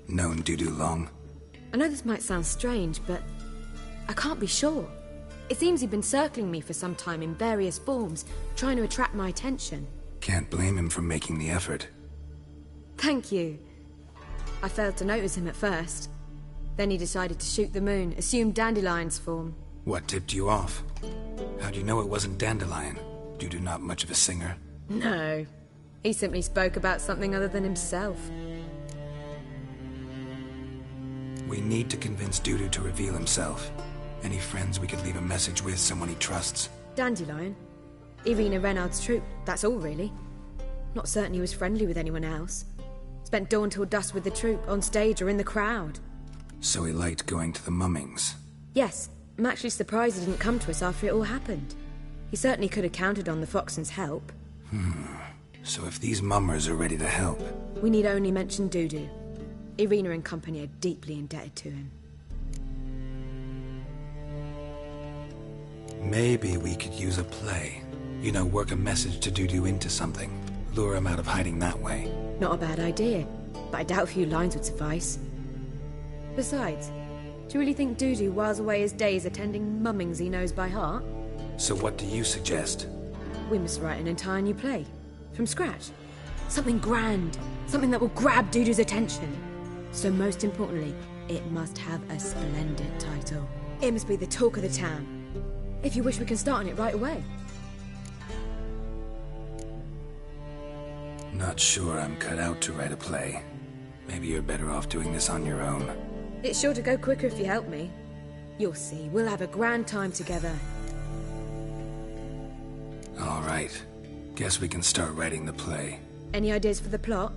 Known Dudu long? I know this might sound strange, but I can't be sure. It seems he'd been circling me for some time in various forms, trying to attract my attention. Can't blame him for making the effort. Thank you. I failed to notice him at first. Then he decided to shoot the moon, assume Dandelion's form. What tipped you off? How'd you know it wasn't Dandelion? Dudu not much of a singer? No. He simply spoke about something other than himself. We need to convince Dudu to reveal himself. Any friends we could leave a message with, someone he trusts? Dandelion? Irina Renard's troupe, that's all really. Not certain he was friendly with anyone else. Spent dawn till dusk with the troupe, on stage or in the crowd. So he liked going to the mummings? Yes. I'm actually surprised he didn't come to us after it all happened. He certainly could have counted on the Foxen's help. So if these mummers are ready to help... We need only mention Dudu. Irina and company are deeply indebted to him. Maybe we could use a play. You know, work a message to Dudu into something. Lure him out of hiding that way. Not a bad idea, but I doubt a few lines would suffice. Besides, do you really think Dudu whiles away his days attending mummings he knows by heart? So what do you suggest? We must write an entire new play. From scratch. Something grand. Something that will grab Dudu's attention. So most importantly, it must have a splendid title. It must be the talk of the town. If you wish, we can start on it right away. Not sure I'm cut out to write a play. Maybe you're better off doing this on your own. It's sure to go quicker if you help me. You'll see, we'll have a grand time together. All right. Guess we can start writing the play. Any ideas for the plot?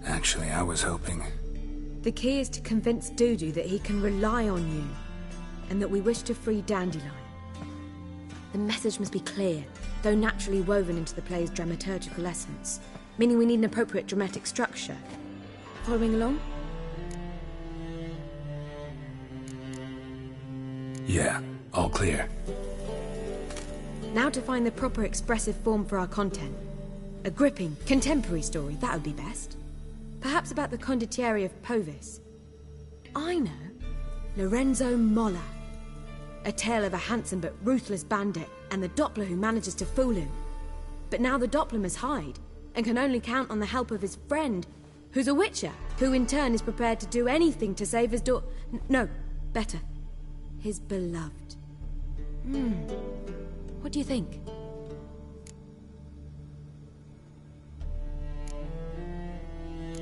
Actually, I was hoping... The key is to convince Dudu that he can rely on you, and that we wish to free Dandelion. The message must be clear, though naturally woven into the play's dramaturgical essence, meaning we need an appropriate dramatic structure. Following along? Yeah, all clear. Now to find the proper expressive form for our content. A gripping, contemporary story, that would be best. Perhaps about the condottieri of Povis. I know. Lorenzo Molla. A tale of a handsome but ruthless bandit and the Doppler who manages to fool him. But now the Doppler must hide and can only count on the help of his friend, who's a witcher, who in turn is prepared to do anything to save his no, better. His beloved. What do you think?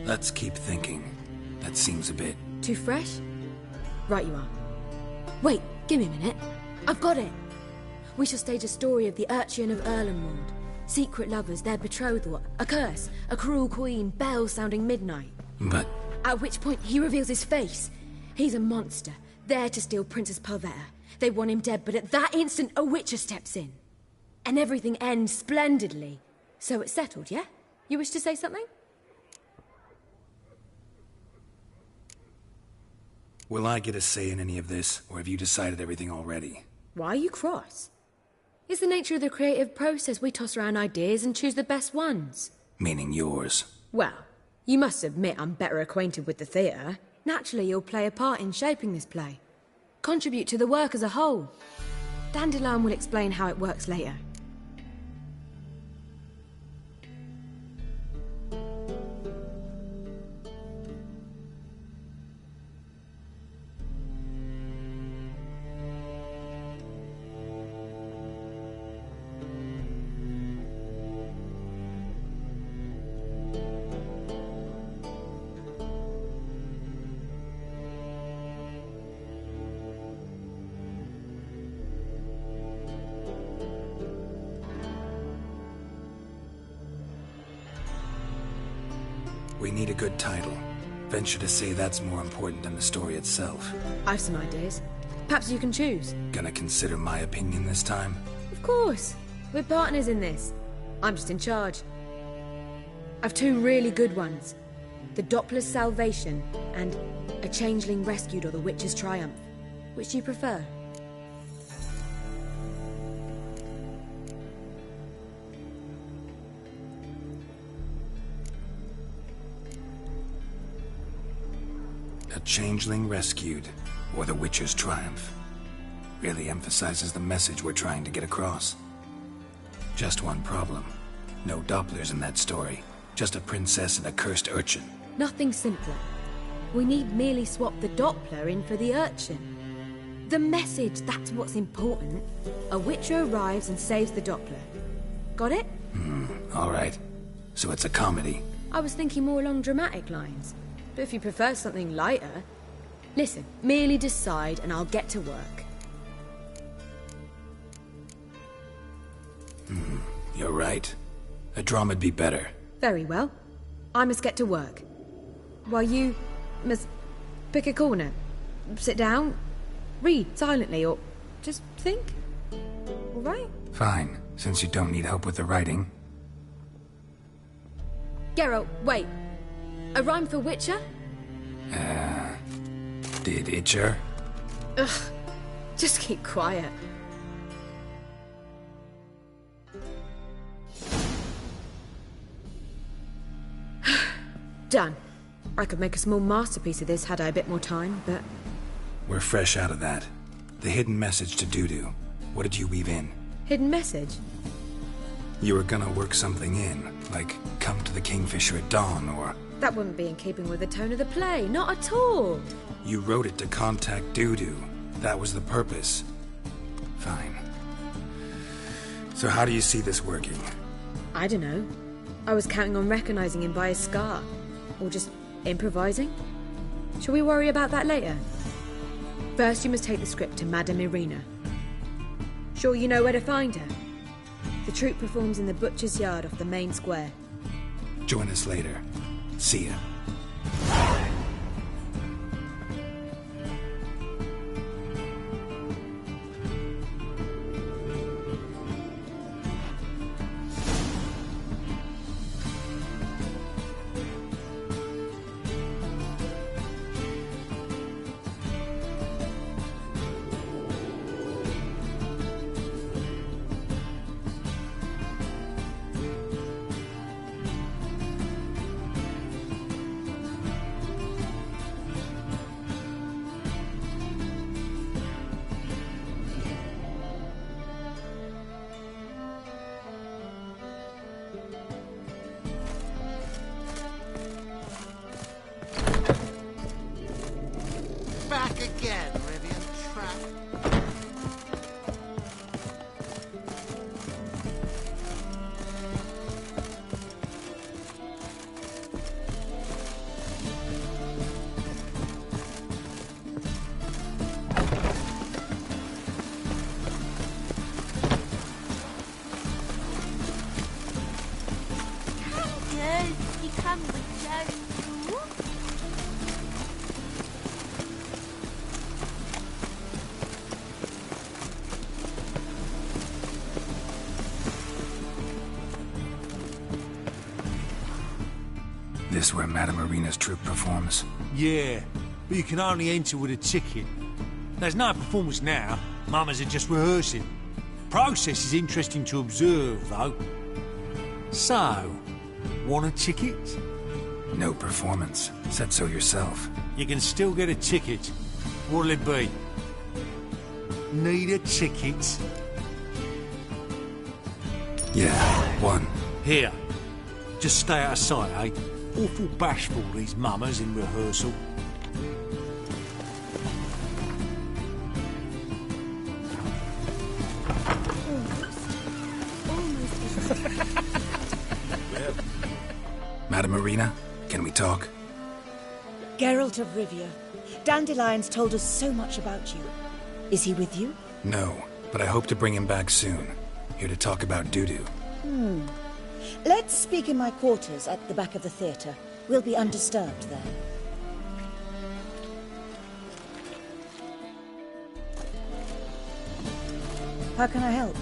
Let's keep thinking. That seems a bit... Too fresh? Right you are. Wait, give me a minute. I've got it. We shall stage a story of the Urcheon of Erlenwald, Secret lovers, their betrothal, a curse, a cruel queen, bells sounding midnight. But... At which point he reveals his face. He's a monster, there to steal Princess Parvetta. They want him dead, but at that instant a Witcher steps in. And everything ends splendidly. So it's settled, yeah? You wish to say something? Will I get a say in any of this, or have you decided everything already? Why are you cross? It's the nature of the creative process. We toss around ideas and choose the best ones. Meaning yours. Well, you must admit I'm better acquainted with the theatre. Naturally, you'll play a part in shaping this play. Contribute to the work as a whole. Dandelion will explain how it works later. We need a good title. Venture to say that's more important than the story itself. I've some ideas. Perhaps you can choose. Gonna consider my opinion this time? Of course. We're partners in this. I'm just in charge. I've two really good ones. The Doppler's Salvation and A Changeling Rescued or The Witcher's Triumph. Which do you prefer? A Changeling Rescued, or The Witcher's Triumph. Really emphasizes the message we're trying to get across. Just one problem. No Dopplers in that story. Just a princess and a cursed urchin. Nothing simpler. We need merely swap the Doppler in for the urchin. The message, that's what's important. A Witcher arrives and saves the Doppler. Got it? Alright. So it's a comedy. I was thinking more along dramatic lines. But if you prefer something lighter... Listen, merely decide and I'll get to work. You're right. A drama'd be better. Very well. I must get to work. While you must pick a corner. Sit down, read silently, or just think. All right? Fine, since you don't need help with the writing. Geralt, wait. A rhyme for Witcher? Did Itcher? Ugh. Just keep quiet. Done. I could make a small masterpiece of this had I a bit more time, but... We're fresh out of that. The hidden message to Dudu. What did you weave in? Hidden message? You were gonna work something in, like come to the Kingfisher at dawn, or... That wouldn't be in keeping with the tone of the play, not at all. You wrote it to contact Dudu. That was the purpose. Fine. So how do you see this working? I don't know. I was counting on recognizing him by his scar. Or just improvising. Shall we worry about that later? First you must take the script to Madame Irina. Sure you know where to find her? The troupe performs in the butcher's yard off the main square. Join us later. See ya. this where Madame Irina's troupe performs? Yeah, but you can only enter with a ticket. There's no performance now. Mamas are just rehearsing. Process is interesting to observe, though. So, want a ticket? No performance. Said so yourself. You can still get a ticket. What'll it be? Need a ticket? Yeah, one. Here. Just stay out of sight, eh? Awful bashful, these mamas in rehearsal. Madame Irina, can we talk? Geralt of Rivia. Dandelion's told us so much about you. Is he with you? No, but I hope to bring him back soon. Here to talk about Dudu. Let's speak in my quarters at the back of the theatre. We'll be undisturbed there. How can I help?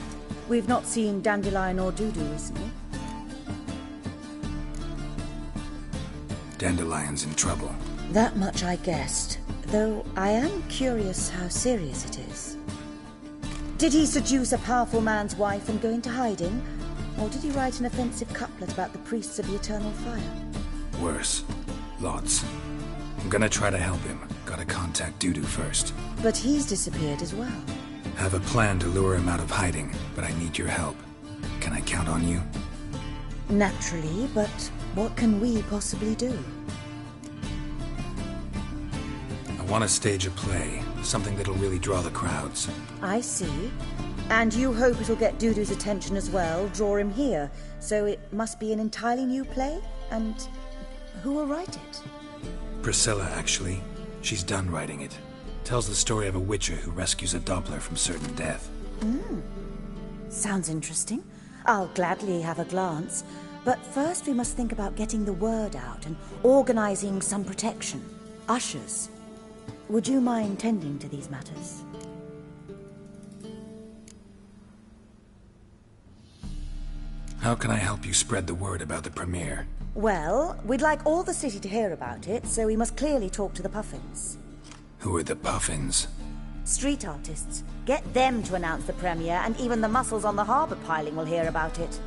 We've not seen Dandelion or Dudu recently. Dandelion's in trouble. That much I guessed, though I am curious how serious it is. Did he seduce a powerful man's wife and go into hiding? Or did he write an offensive couplet about the priests of the eternal fire? Worse. Lots. I'm gonna try to help him. Gotta contact Dudu first. But he's disappeared as well. Have a plan to lure him out of hiding, but I need your help. Can I count on you? Naturally, but what can we possibly do? I want to stage a play. Something that'll really draw the crowds. I see. And you hope it'll get Dudu's attention as well, draw him here. So it must be an entirely new play? And who will write it? Priscilla, actually. She's done writing it. Tells the story of a witcher who rescues a Doppler from certain death. Sounds interesting. I'll gladly have a glance. But first we must think about getting the word out and organizing some protection. Ushers. Would you mind tending to these matters? How can I help you spread the word about the premiere? Well, we'd like all the city to hear about it, so we must clearly talk to the Puffins. Who are the Puffins? Street artists. Get them to announce the premiere, and even the muscles on the harbour piling will hear about it.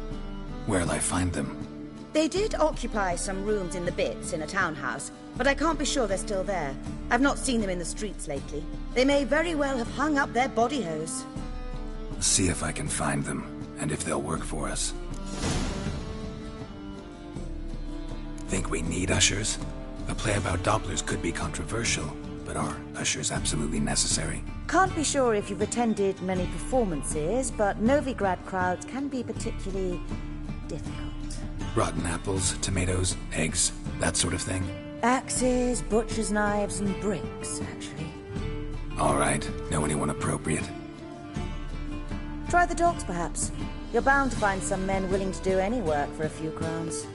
Where'll I find them? They did occupy some rooms in the Bits in a townhouse, but I can't be sure they're still there. I've not seen them in the streets lately. They may very well have hung up their body hose. See if I can find them, and if they'll work for us. Think we need ushers? A play about Dopplers could be controversial, but are ushers absolutely necessary? Can't be sure if you've attended many performances, but Novigrad crowds can be particularly difficult. Rotten apples, tomatoes, eggs, that sort of thing? Axes, butcher's knives, and bricks, actually. All right. Know anyone appropriate? Try the docks, perhaps. You're bound to find some men willing to do any work for a few crowns.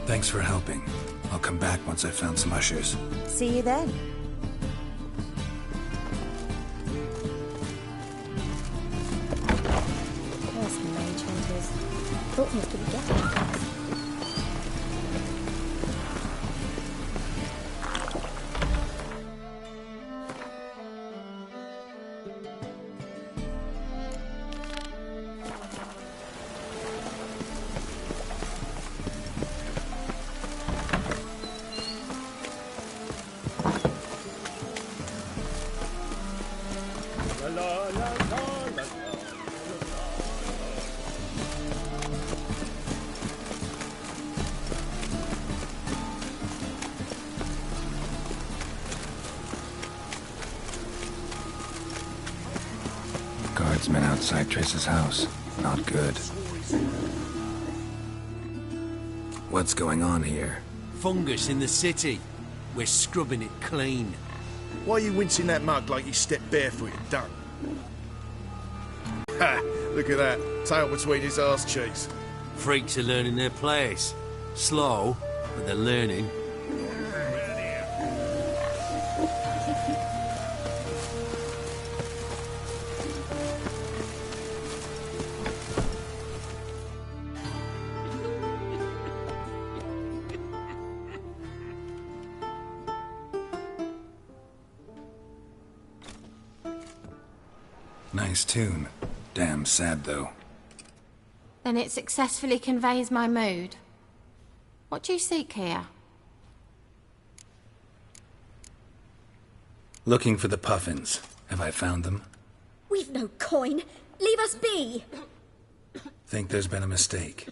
Thanks for helping. I'll come back once I've found some ushers. See you then. There's some mage hunters. Thought we could get them. Guardsmen outside Triss's house. Not good. What's going on here? Fungus in the city. We're scrubbing it clean. Why are you wincing that mug like you stepped barefoot and done? Ha! Look at that. Tail between his arse cheeks. Freaks are learning their place. Slow, but they're learning. Nice tune. Damn sad, though. Then it successfully conveys my mood. What do you seek here? Looking for the Puffins. Have I found them? We've no coin. Leave us be. Think there's been a mistake.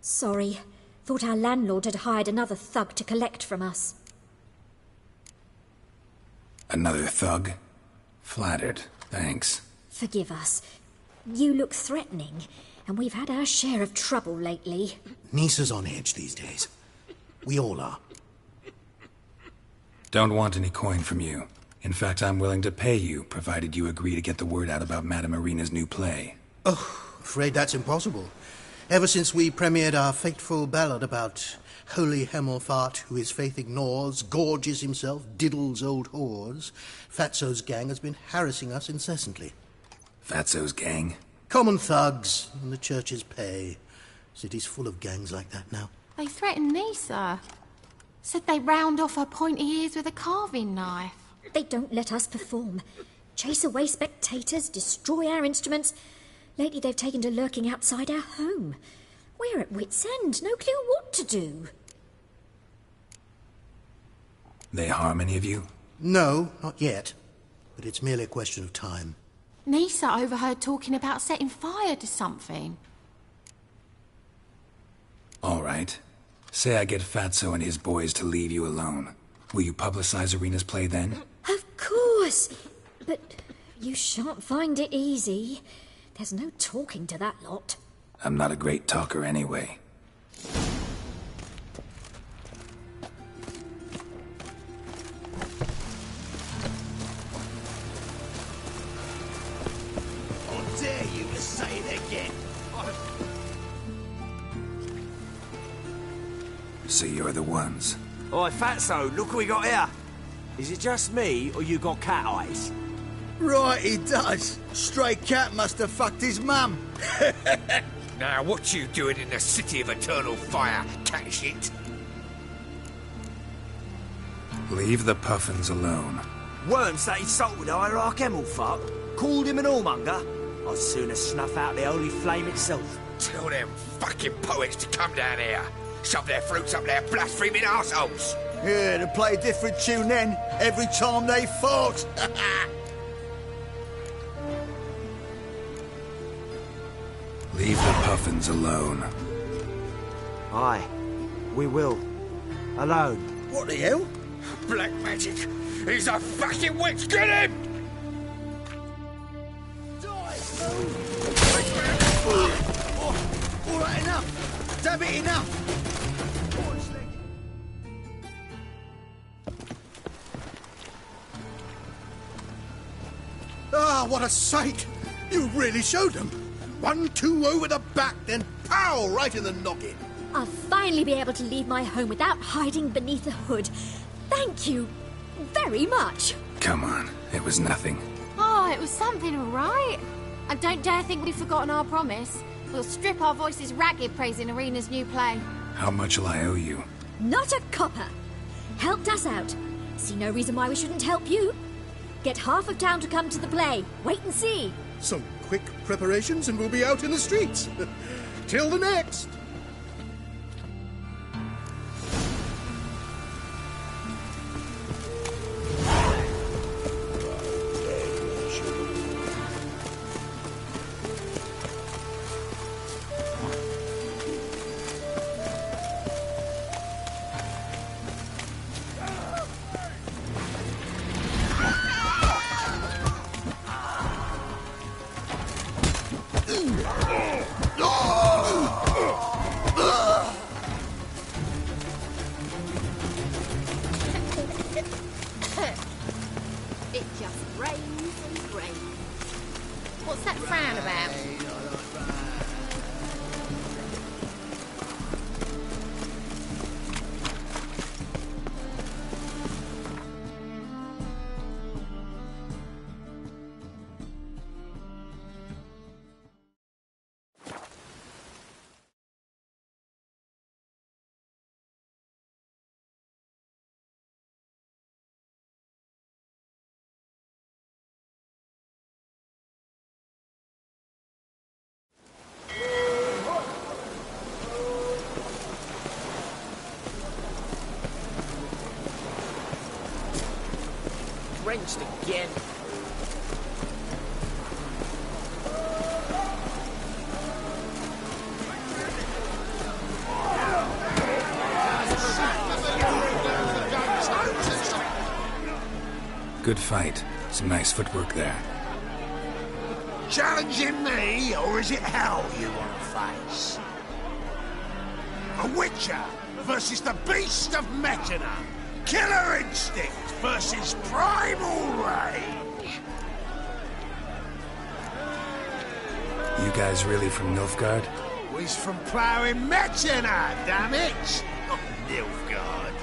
Sorry. Thought our landlord had hired another thug to collect from us. Another thug? Flattered. Thanks. Forgive us. You look threatening, and we've had our share of trouble lately. Nisa's on edge these days. We all are. Don't want any coin from you. In fact, I'm willing to pay you, provided you agree to get the word out about Madame Irina's new play. Oh, afraid that's impossible. Ever since we premiered our fateful ballad about holy Hemelfart, who his faith ignores, gorges himself, diddles old whores, Fatso's gang has been harassing us incessantly. Fatso's gang? Common thugs in the church's pay. City's full of gangs like that now. They threatened Nisa. Said they'd round off her pointy ears with a carving knife. They don't let us perform. Chase away spectators, destroy our instruments. Lately they've taken to lurking outside our home. We're at wit's end, no clue what to do. They harm any of you? No, not yet. But it's merely a question of time. Nisa overheard talking about setting fire to something. All right. Say I get Fatso and his boys to leave you alone. Will you publicize Irina's play then? Of course. But you shan't find it easy. There's no talking to that lot. I'm not a great talker anyway. I dare you to say it again. So you're the ones. Oi, Fatso, look what we got here. Is it just me, or you got cat eyes? Right, he does. Stray cat must have fucked his mum. Now, what you doing in the city of eternal fire, cat shit? Leave the Puffins alone. Worms that insulted Hierarch Hemelfart, called him an whoremonger. I'd sooner snuff out the holy flame itself. Tell them fucking poets to come down here. Shove their fruits up their blaspheming arseholes. Yeah, to play a different tune then, every time they fought. Leave the Puffins alone. Aye, we will. Alone. What the hell? Black magic. He's a fucking witch. Get him! All right, enough. Damn it, enough. Ah, what a sight! You really showed them. 1-2 over the back, then pow, right in the noggin. I'll finally be able to leave my home without hiding beneath a hood. Thank you very much. Come on, it was nothing. Oh, it was something, all right. And don't dare think we've forgotten our promise. We'll strip our voices ragged praising Irina's new play. How much will I owe you? Not a copper. Helped us out. See no reason why we shouldn't help you. Get half of town to come to the play. Wait and see. Some quick preparations and we'll be out in the streets. Till the next. It just rains and rains. What's that frown about? drenched again. Good fight. Some nice footwork there. Challenging me, or is it hell you want to face? A Witcher versus the Beast of Mechana. Killer instinct versus primal rage. You guys really from Nilfgaard? We's from ploughing Mechana, damn it! Not Nilfgaard.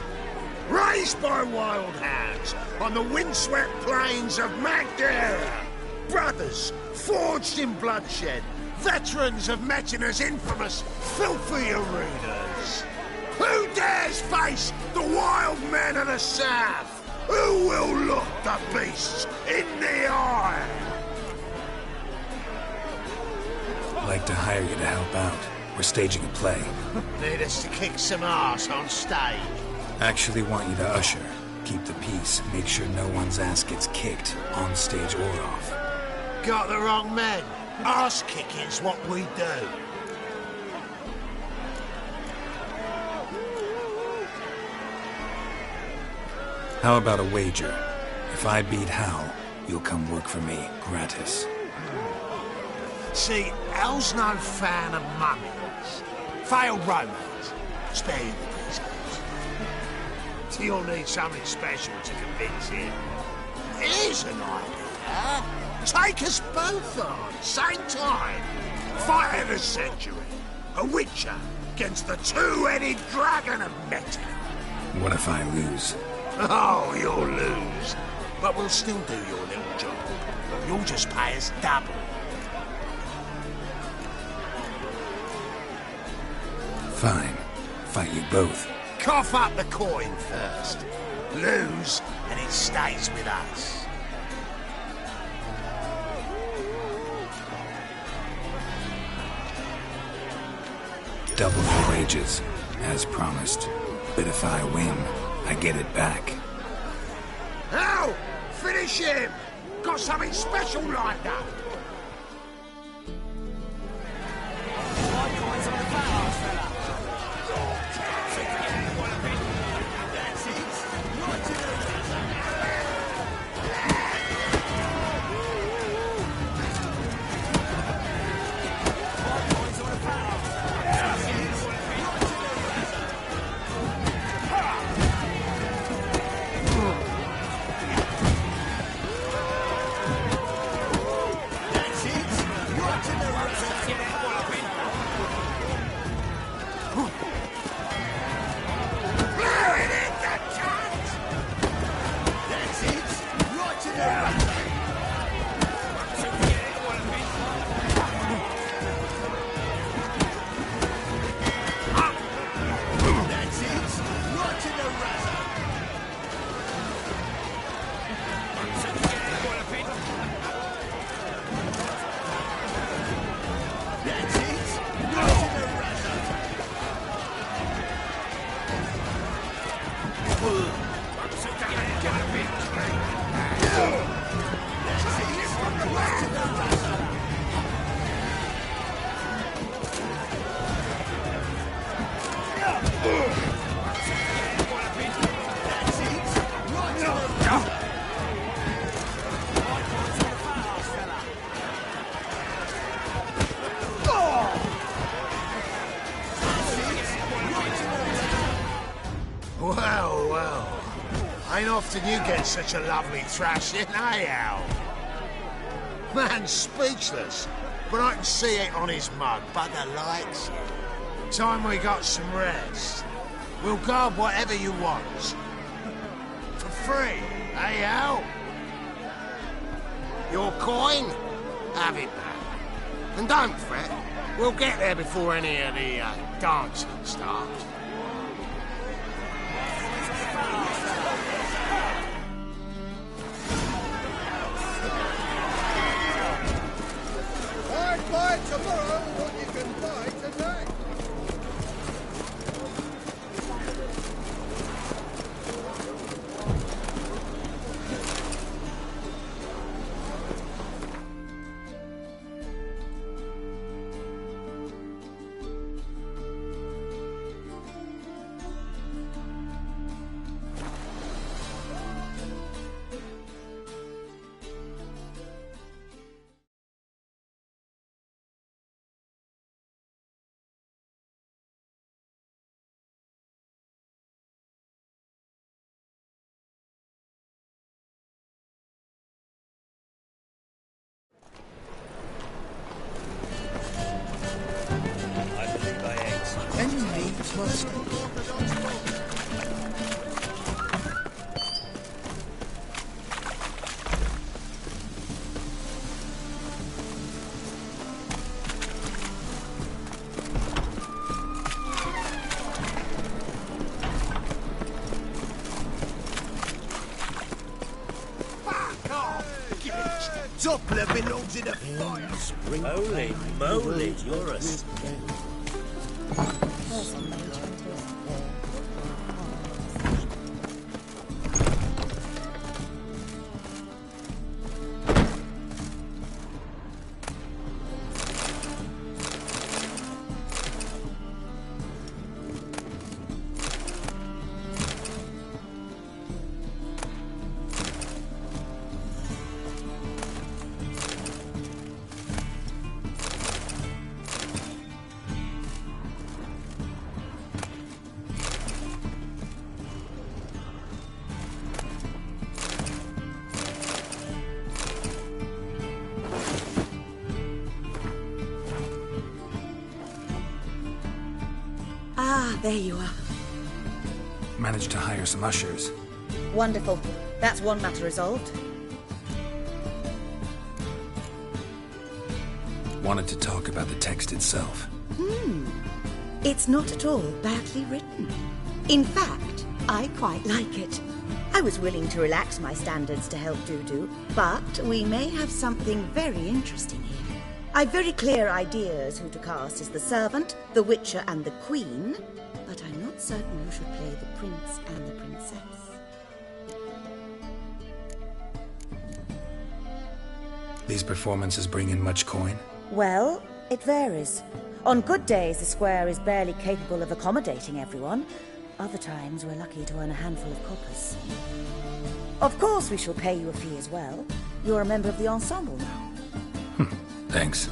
Raised by wild hounds on the windswept plains of Magdera. Brothers, forged in bloodshed. Veterans of Mechana's infamous filthy arenas. Who dares face the wild men of the south? Who will look the beasts in the eye? I'd like to hire you to help out. We're staging a play. Need us to kick some ass on stage. Actually want you to usher. Keep the peace. Make sure no one's ass gets kicked, on stage or off. Got the wrong men. Ass kicking's what we do. How about a wager? If I beat Hal, you'll come work for me, gratis. See, Hal's no fan of mummies. Failed romance. Spare you the details. So you'll need something special to convince him. Here's an idea. Take us both on, same time. Fight of the century. A Witcher against the two-headed dragon of Mechana. What if I lose? Oh, you'll lose. But we'll still do your little job. You'll just pay us double. Fine. Fight you both. Cough up the coin first. Lose, and it stays with us. Double your wages, as promised. But if I win, I get it back. Hal! Finish him! Got something special lined up! Ain't often you get such a lovely thrashing, eh, Hal? Man's speechless, but I can see it on his mug. Bugger likes it. Time we got some rest. We'll guard whatever you want. For free, eh, Hal? Your coin? Have it back. And don't fret, we'll get there before any of the dancing starts. Buy tomorrow what you can buy today. Doppler belongs in a fire. Holy moly, you're a... Ah, there you are. Managed to hire some ushers. Wonderful. That's one matter resolved. Wanted to talk about the text itself. It's not at all badly written. In fact, I quite like it. I was willing to relax my standards to help Dudu, but we may have something very interesting here. I've very clear ideas who to cast as the servant, the Witcher and the Queen, but I'm not certain who should play the Prince and the Princess. These performances bring in much coin? Well, it varies. On good days, the square is barely capable of accommodating everyone. Other times, we're lucky to earn a handful of coppers. Of course, we shall pay you a fee as well. You're a member of the ensemble now. Thanks.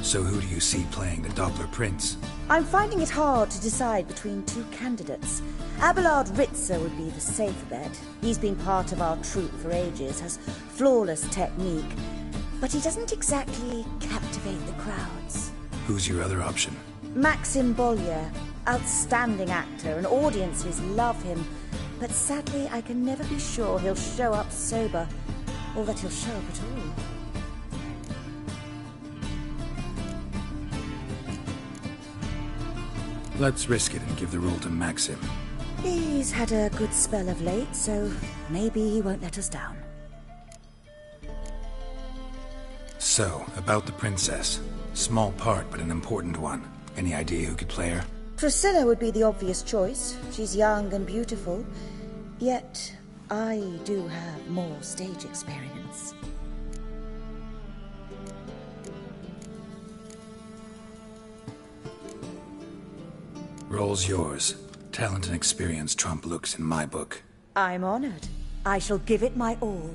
So who do you see playing the Doppler Prince? I'm finding it hard to decide between two candidates. Abelard Ritzer would be the safer bet. He's been part of our troupe for ages, has flawless technique, but he doesn't exactly captivate the crowds. Who's your other option? Maxim Bollier, outstanding actor, and audiences love him, but sadly I can never be sure he'll show up sober, or that he'll show up at all. Let's risk it and give the role to Maxim. He's had a good spell of late, so maybe he won't let us down. So, about the princess. Small part, but an important one. Any idea who could play her? Priscilla would be the obvious choice. She's young and beautiful, yet I do have more stage experience. Role's yours. Talent and experience trump looks in my book. I'm honored. I shall give it my all.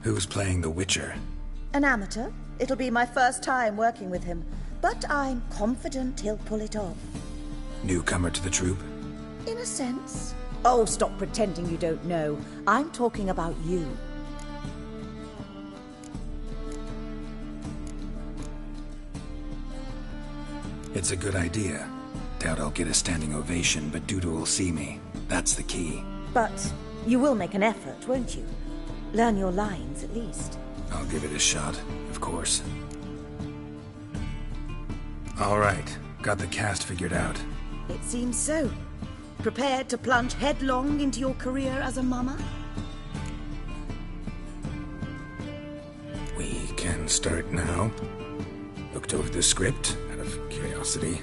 Who's playing the Witcher? An amateur. It'll be my first time working with him, but I'm confident he'll pull it off. Newcomer to the troupe? In a sense. Oh, stop pretending you don't know. I'm talking about you. It's a good idea. Doubt I'll get a standing ovation, but Dudu will see me. That's the key. But you will make an effort, won't you? Learn your lines, at least. I'll give it a shot, of course. All right. Got the cast figured out. It seems so. Prepared to plunge headlong into your career as a mama? We can start now. Looked over the script, out of curiosity.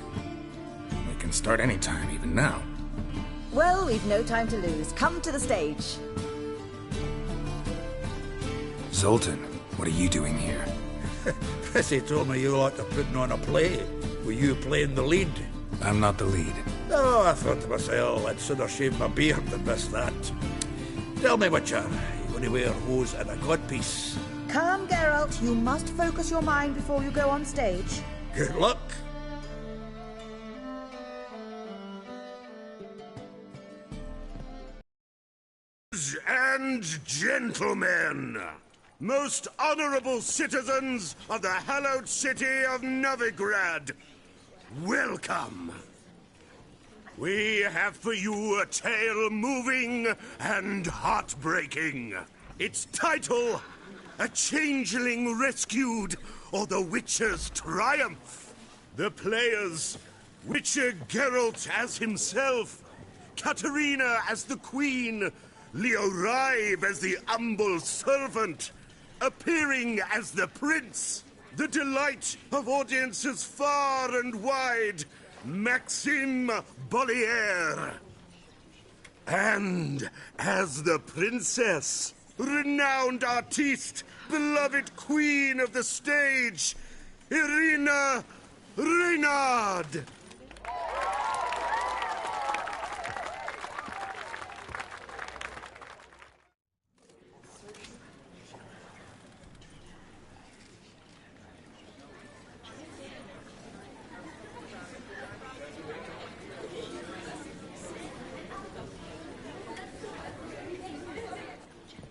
We can start anytime, even now. Well, we've no time to lose. Come to the stage. Zoltan, what are you doing here? Prissy told me you like to putting on a play. Were you playing the lead? I'm not the lead. Oh, I thought to myself, I'd sooner shave my beard than miss that. Tell me, Witcher, you going to wear hose and a codpiece? Come, Geralt. You must focus your mind before you go on stage. Good luck. And gentlemen, most honorable citizens of the hallowed city of Novigrad, welcome. We have for you a tale moving and heartbreaking. Its title, A Changeling Rescued, or The Witcher's Triumph. The players, Witcher Geralt as himself, Katerina as the queen, Leo Ribe as the humble servant, appearing as the prince, the delight of audiences far and wide, Maxime Bollier. And as the princess, renowned artiste, beloved queen of the stage, Irina Reynard.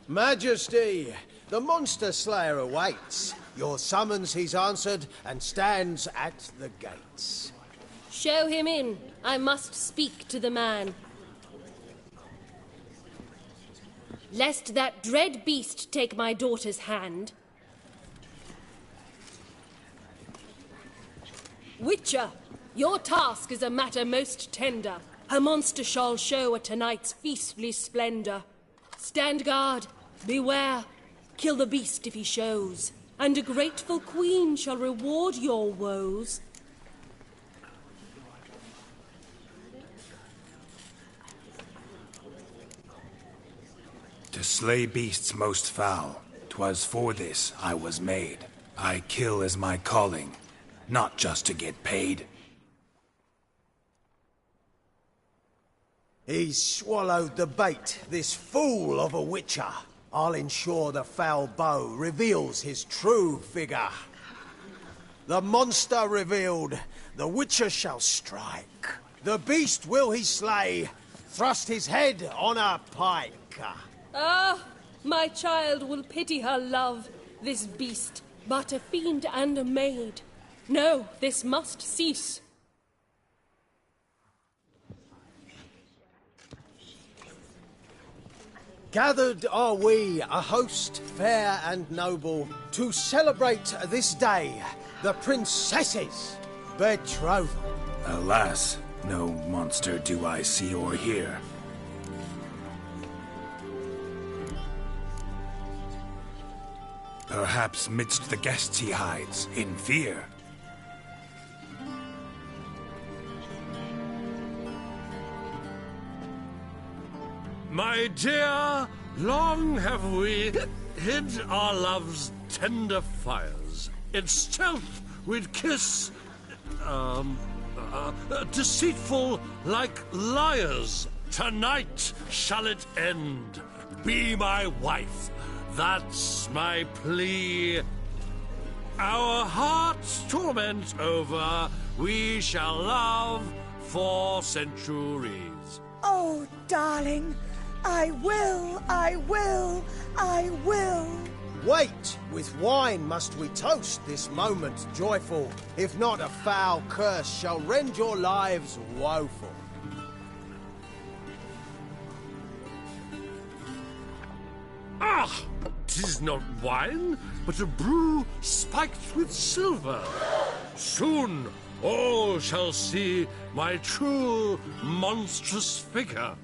Majesty, the Monster Slayer awaits. Your summons he's answered and stands at the gates. Show him in. I must speak to the man. Lest that dread beast take my daughter's hand. Witcher, your task is a matter most tender. Her monster shall show at tonight's feastly splendor. Stand guard, beware, kill the beast if he shows, and a grateful queen shall reward your woes. To slay beasts most foul, 'twas for this I was made. I kill as my calling, not just to get paid. He's swallowed the bait, this fool of a witcher. I'll ensure the foul bow reveals his true figure. The monster revealed, the witcher shall strike. The beast will he slay, thrust his head on a pike. Ah, my child will pity her love, this beast, but a fiend and a maid. No, this must cease. Gathered are we, a host fair and noble, to celebrate this day, the princess's betrothal. Alas, no monster do I see or hear. Perhaps midst the guests he hides, in fear. My dear, long have we hid our love's tender fires. In stealth we'd kiss, deceitful like liars. Tonight shall it end. Be my wife, that's my plea. Our hearts' torment over, we shall love for centuries. Oh, darling, I will, I will, I will. Wait, with wine must we toast this moment joyful. If not, a foul curse shall rend your lives woeful. Ah! 'Tis not wine, but a brew spiked with silver. Soon all shall see my true monstrous figure.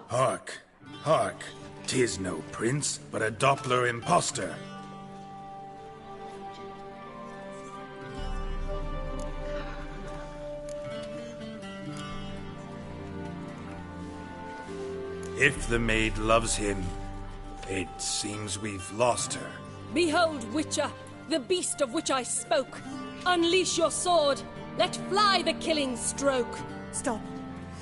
Hark, hark, 'tis no prince, but a Doppler impostor. If the maid loves him, it seems we've lost her. Behold, Witcher, the beast of which I spoke. Unleash your sword. Let fly the killing stroke. Stop.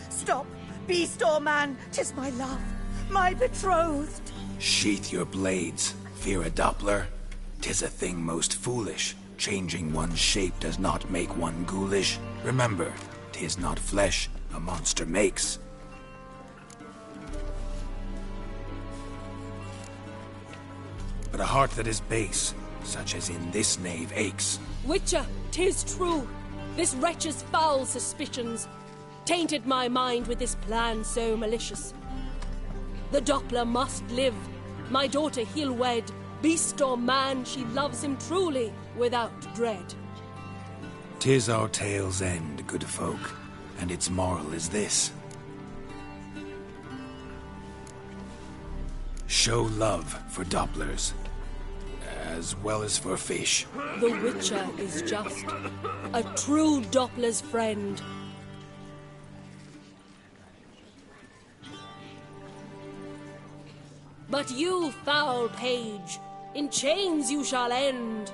Stop. Beast or man, 'tis my love, my betrothed. Sheath your blades, fear a Doppler. 'Tis a thing most foolish. Changing one's shape does not make one ghoulish. Remember, 'tis not flesh a monster makes. But a heart that is base, such as in this knave, aches. Witcher, 'tis true. This wretch's foul suspicions tainted my mind with this plan so malicious. The Doppler must live. My daughter he'll wed. Beast or man, she loves him truly, without dread. 'Tis our tale's end, good folk, and its moral is this. show love for Dopplers, as well as for fish. The Witcher is just a true Doppler's friend. But you, foul page, in chains you shall end.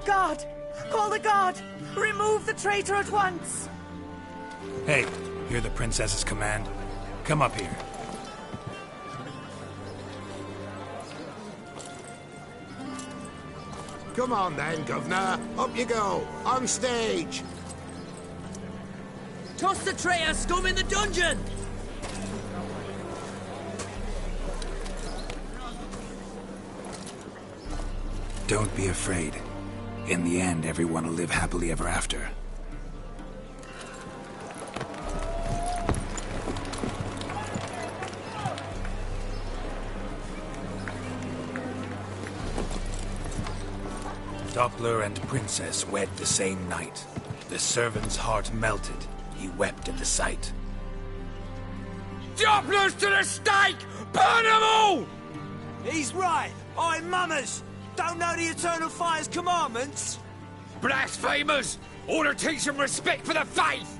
Guard! Call the guard! Remove the traitor at once! Hey, hear the princess's command? Come up here. Come on then, Governor. Up you go. On stage. Toss the traitor scum in the dungeon! Don't be afraid. In the end, everyone will live happily ever after. Doppler and Princess wed the same night. The servant's heart melted. He wept at the sight. Dopplers to the stake! Burn them all! He's right. I'm mummers. Don't know the Eternal Fire's commandments? Blasphemers! Order teach them respect for the faith!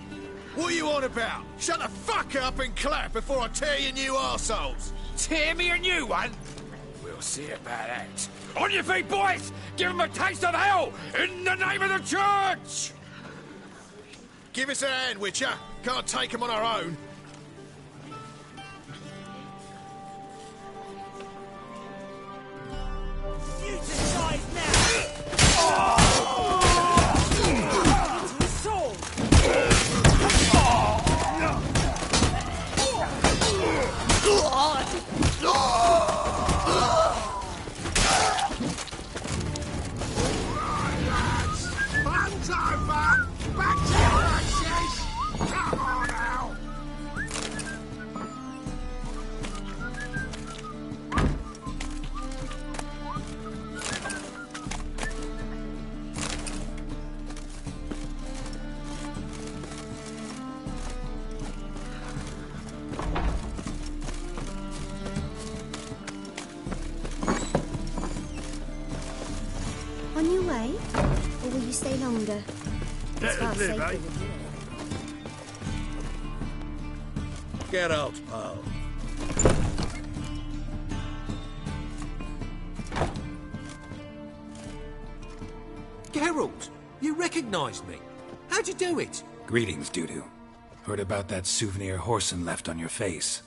What are you on about? Shut the fuck up and clap before I tear you new arseholes! Tear me a new one? We'll see about that. On your feet, boys! Give them a taste of hell in the name of the church! Give us a hand, Witcher. Can't take them on our own. On your way? Or will you stay longer? It's far safer with you. Get out, pal. Geralt, you recognized me. How'd you do it? Greetings, Dudu. Heard about that souvenir Whoreson left on your face.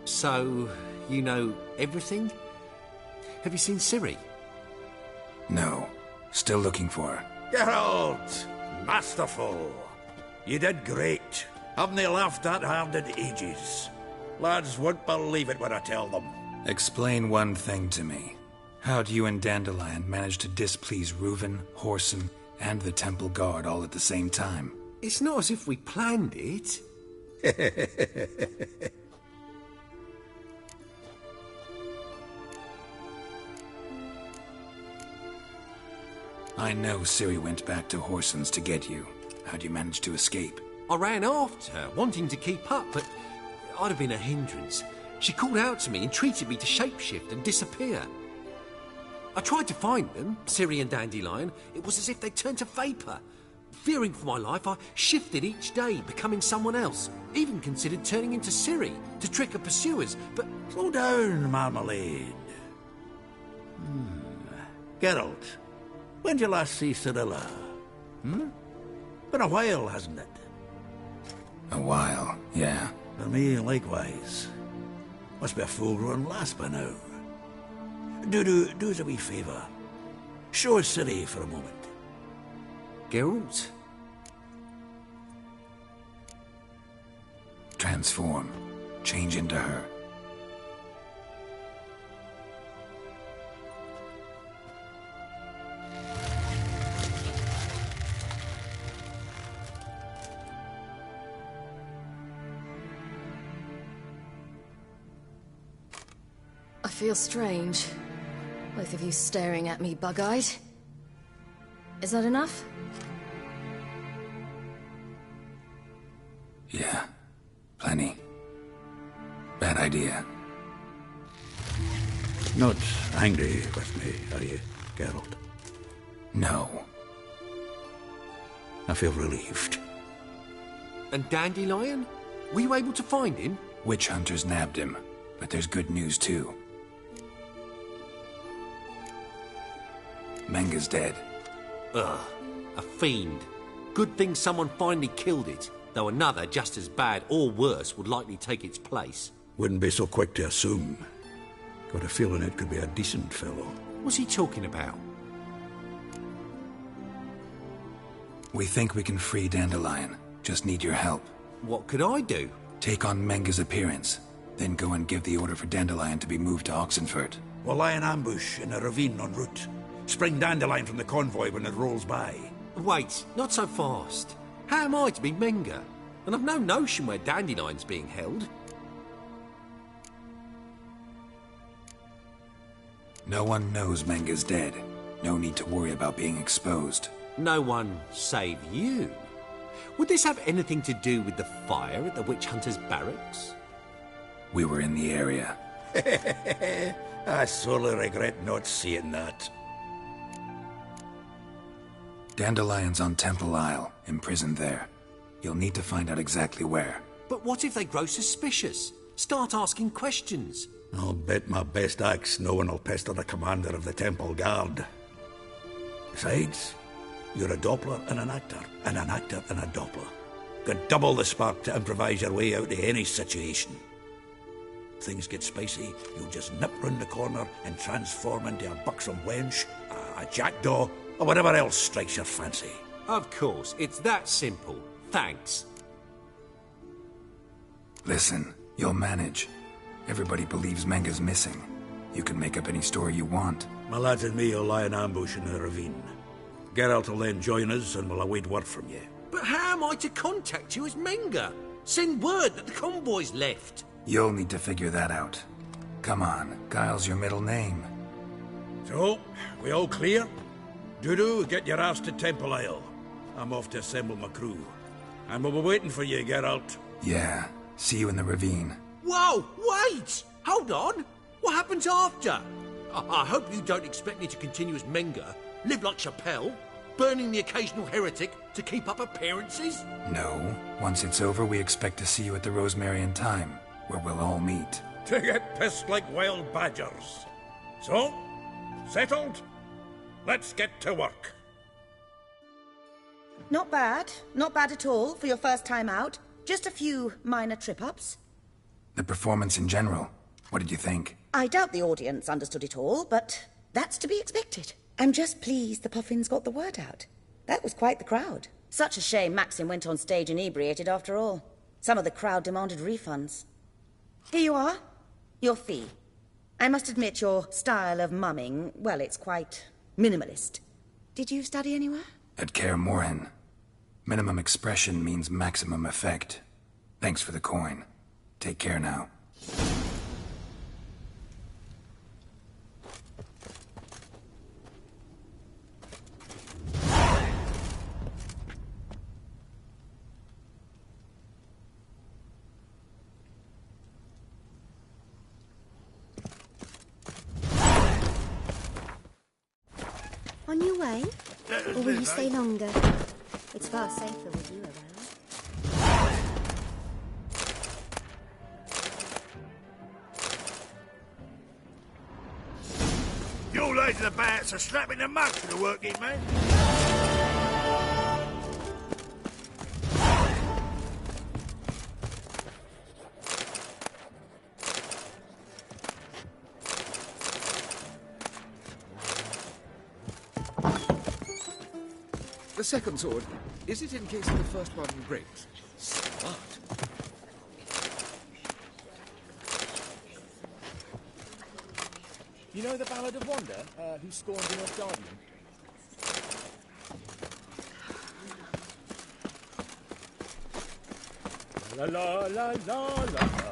So, you know everything? Have you seen Ciri? No. Still looking for her. Geralt! Masterful! You did great. Haven't they laughed that hard in ages? Lads won't believe it when I tell them. Explain one thing to me. How'd you and Dandelion manage to displease Reuven, Whoreson, and the Temple Guard all at the same time? It's not as if we planned it. I know Ciri went back to Whoreson's to get you. How'd you manage to escape? I ran after her, wanting to keep up, but I'd have been a hindrance. She called out to me, entreated me to shapeshift and disappear. I tried to find them, Ciri and Dandelion. It was as if they'd turned to vapour. Fearing for my life, I shifted each day, becoming someone else. Even considered turning into Ciri to trick her pursuers, but... Slow down, Marmalade. Geralt, when did you last see Cirilla? Been a while, hasn't it? A while, yeah. For me, likewise. Must be a full-grown lass by now. Do us a wee favour. Show us Ciri for a moment. Geralt? Transform. Change into her. I feel strange. Both of you staring at me bug-eyed. Is that enough? Yeah. Plenty. Bad idea. Not angry with me, are you, Geralt? No. I feel relieved. And Dandelion? Were you able to find him? Witch hunters nabbed him, but there's good news too. Menga's dead. Ugh, a fiend. Good thing someone finally killed it, though another just as bad or worse would likely take its place. Wouldn't be so quick to assume. Got a feeling it could be a decent fellow. What's he talking about? We think we can free Dandelion. Just need your help. What could I do? Take on Menga's appearance, then go and give the order for Dandelion to be moved to Oxenfurt. We'll lie in ambush in a ravine en route. Spring Dandelion from the convoy when it rolls by. Wait, not so fast. How am I to be Menga? And I've no notion where Dandelion's being held. No one knows Menga's dead. No need to worry about being exposed. No one save you. Would this have anything to do with the fire at the witch hunters' barracks? We were in the area. I sorely regret not seeing that. Dandelion's on Temple Isle, imprisoned there. You'll need to find out exactly where. But what if they grow suspicious? Start asking questions? I'll bet my best axe no one will pester the commander of the Temple Guard. Besides, you're a Doppler and an actor and a Doppler. Got double the spark to improvise your way out of any situation. Things get spicy, you'll just nip round the corner and transform into a buxom wench, a jackdaw, or whatever else strikes your fancy. Of course, it's that simple. Thanks. Listen, you'll manage. Everybody believes Menga's missing. You can make up any story you want. My lads and me will lie in ambush in the ravine. Geralt will then join us and we'll await word from you. But how am I to contact you as Menga? Send word that the convoy's left. You'll need to figure that out. Come on, Guile's your middle name. So, we all clear? Dudu, get your ass to Temple Isle. I'm off to assemble my crew. And we'll be waiting for you, Geralt. Yeah, see you in the ravine. Whoa, wait! Hold on! What happens after? I hope you don't expect me to continue as Menga, live like Chappelle, burning the occasional heretic to keep up appearances? No. Once it's over, we expect to see you at the Rosemary in Time, where we'll all meet. To get pissed like wild badgers. So, settled? Let's get to work. Not bad. Not bad at all for your first time out. Just a few minor trip-ups. The performance in general, what did you think? I doubt the audience understood it all, but that's to be expected. I'm just pleased the Puffins got the word out. That was quite the crowd. Such a shame Maxim went on stage inebriated after all. Some of the crowd demanded refunds. Here you are. Your fee. I must admit your style of mumming, well, it's quite minimalist. Did you study anywhere? At Kaer Morhen. Minimum expression means maximum effect. Thanks for the coin. Take care now. On your way? Or will you stay longer? It's far safer with you around. You lads the bats are slapping the mug for the working man. The second sword, is it in case the first one breaks? Smart. You know the Ballad of Wanda, who scorned the North Guardian? La la la la la.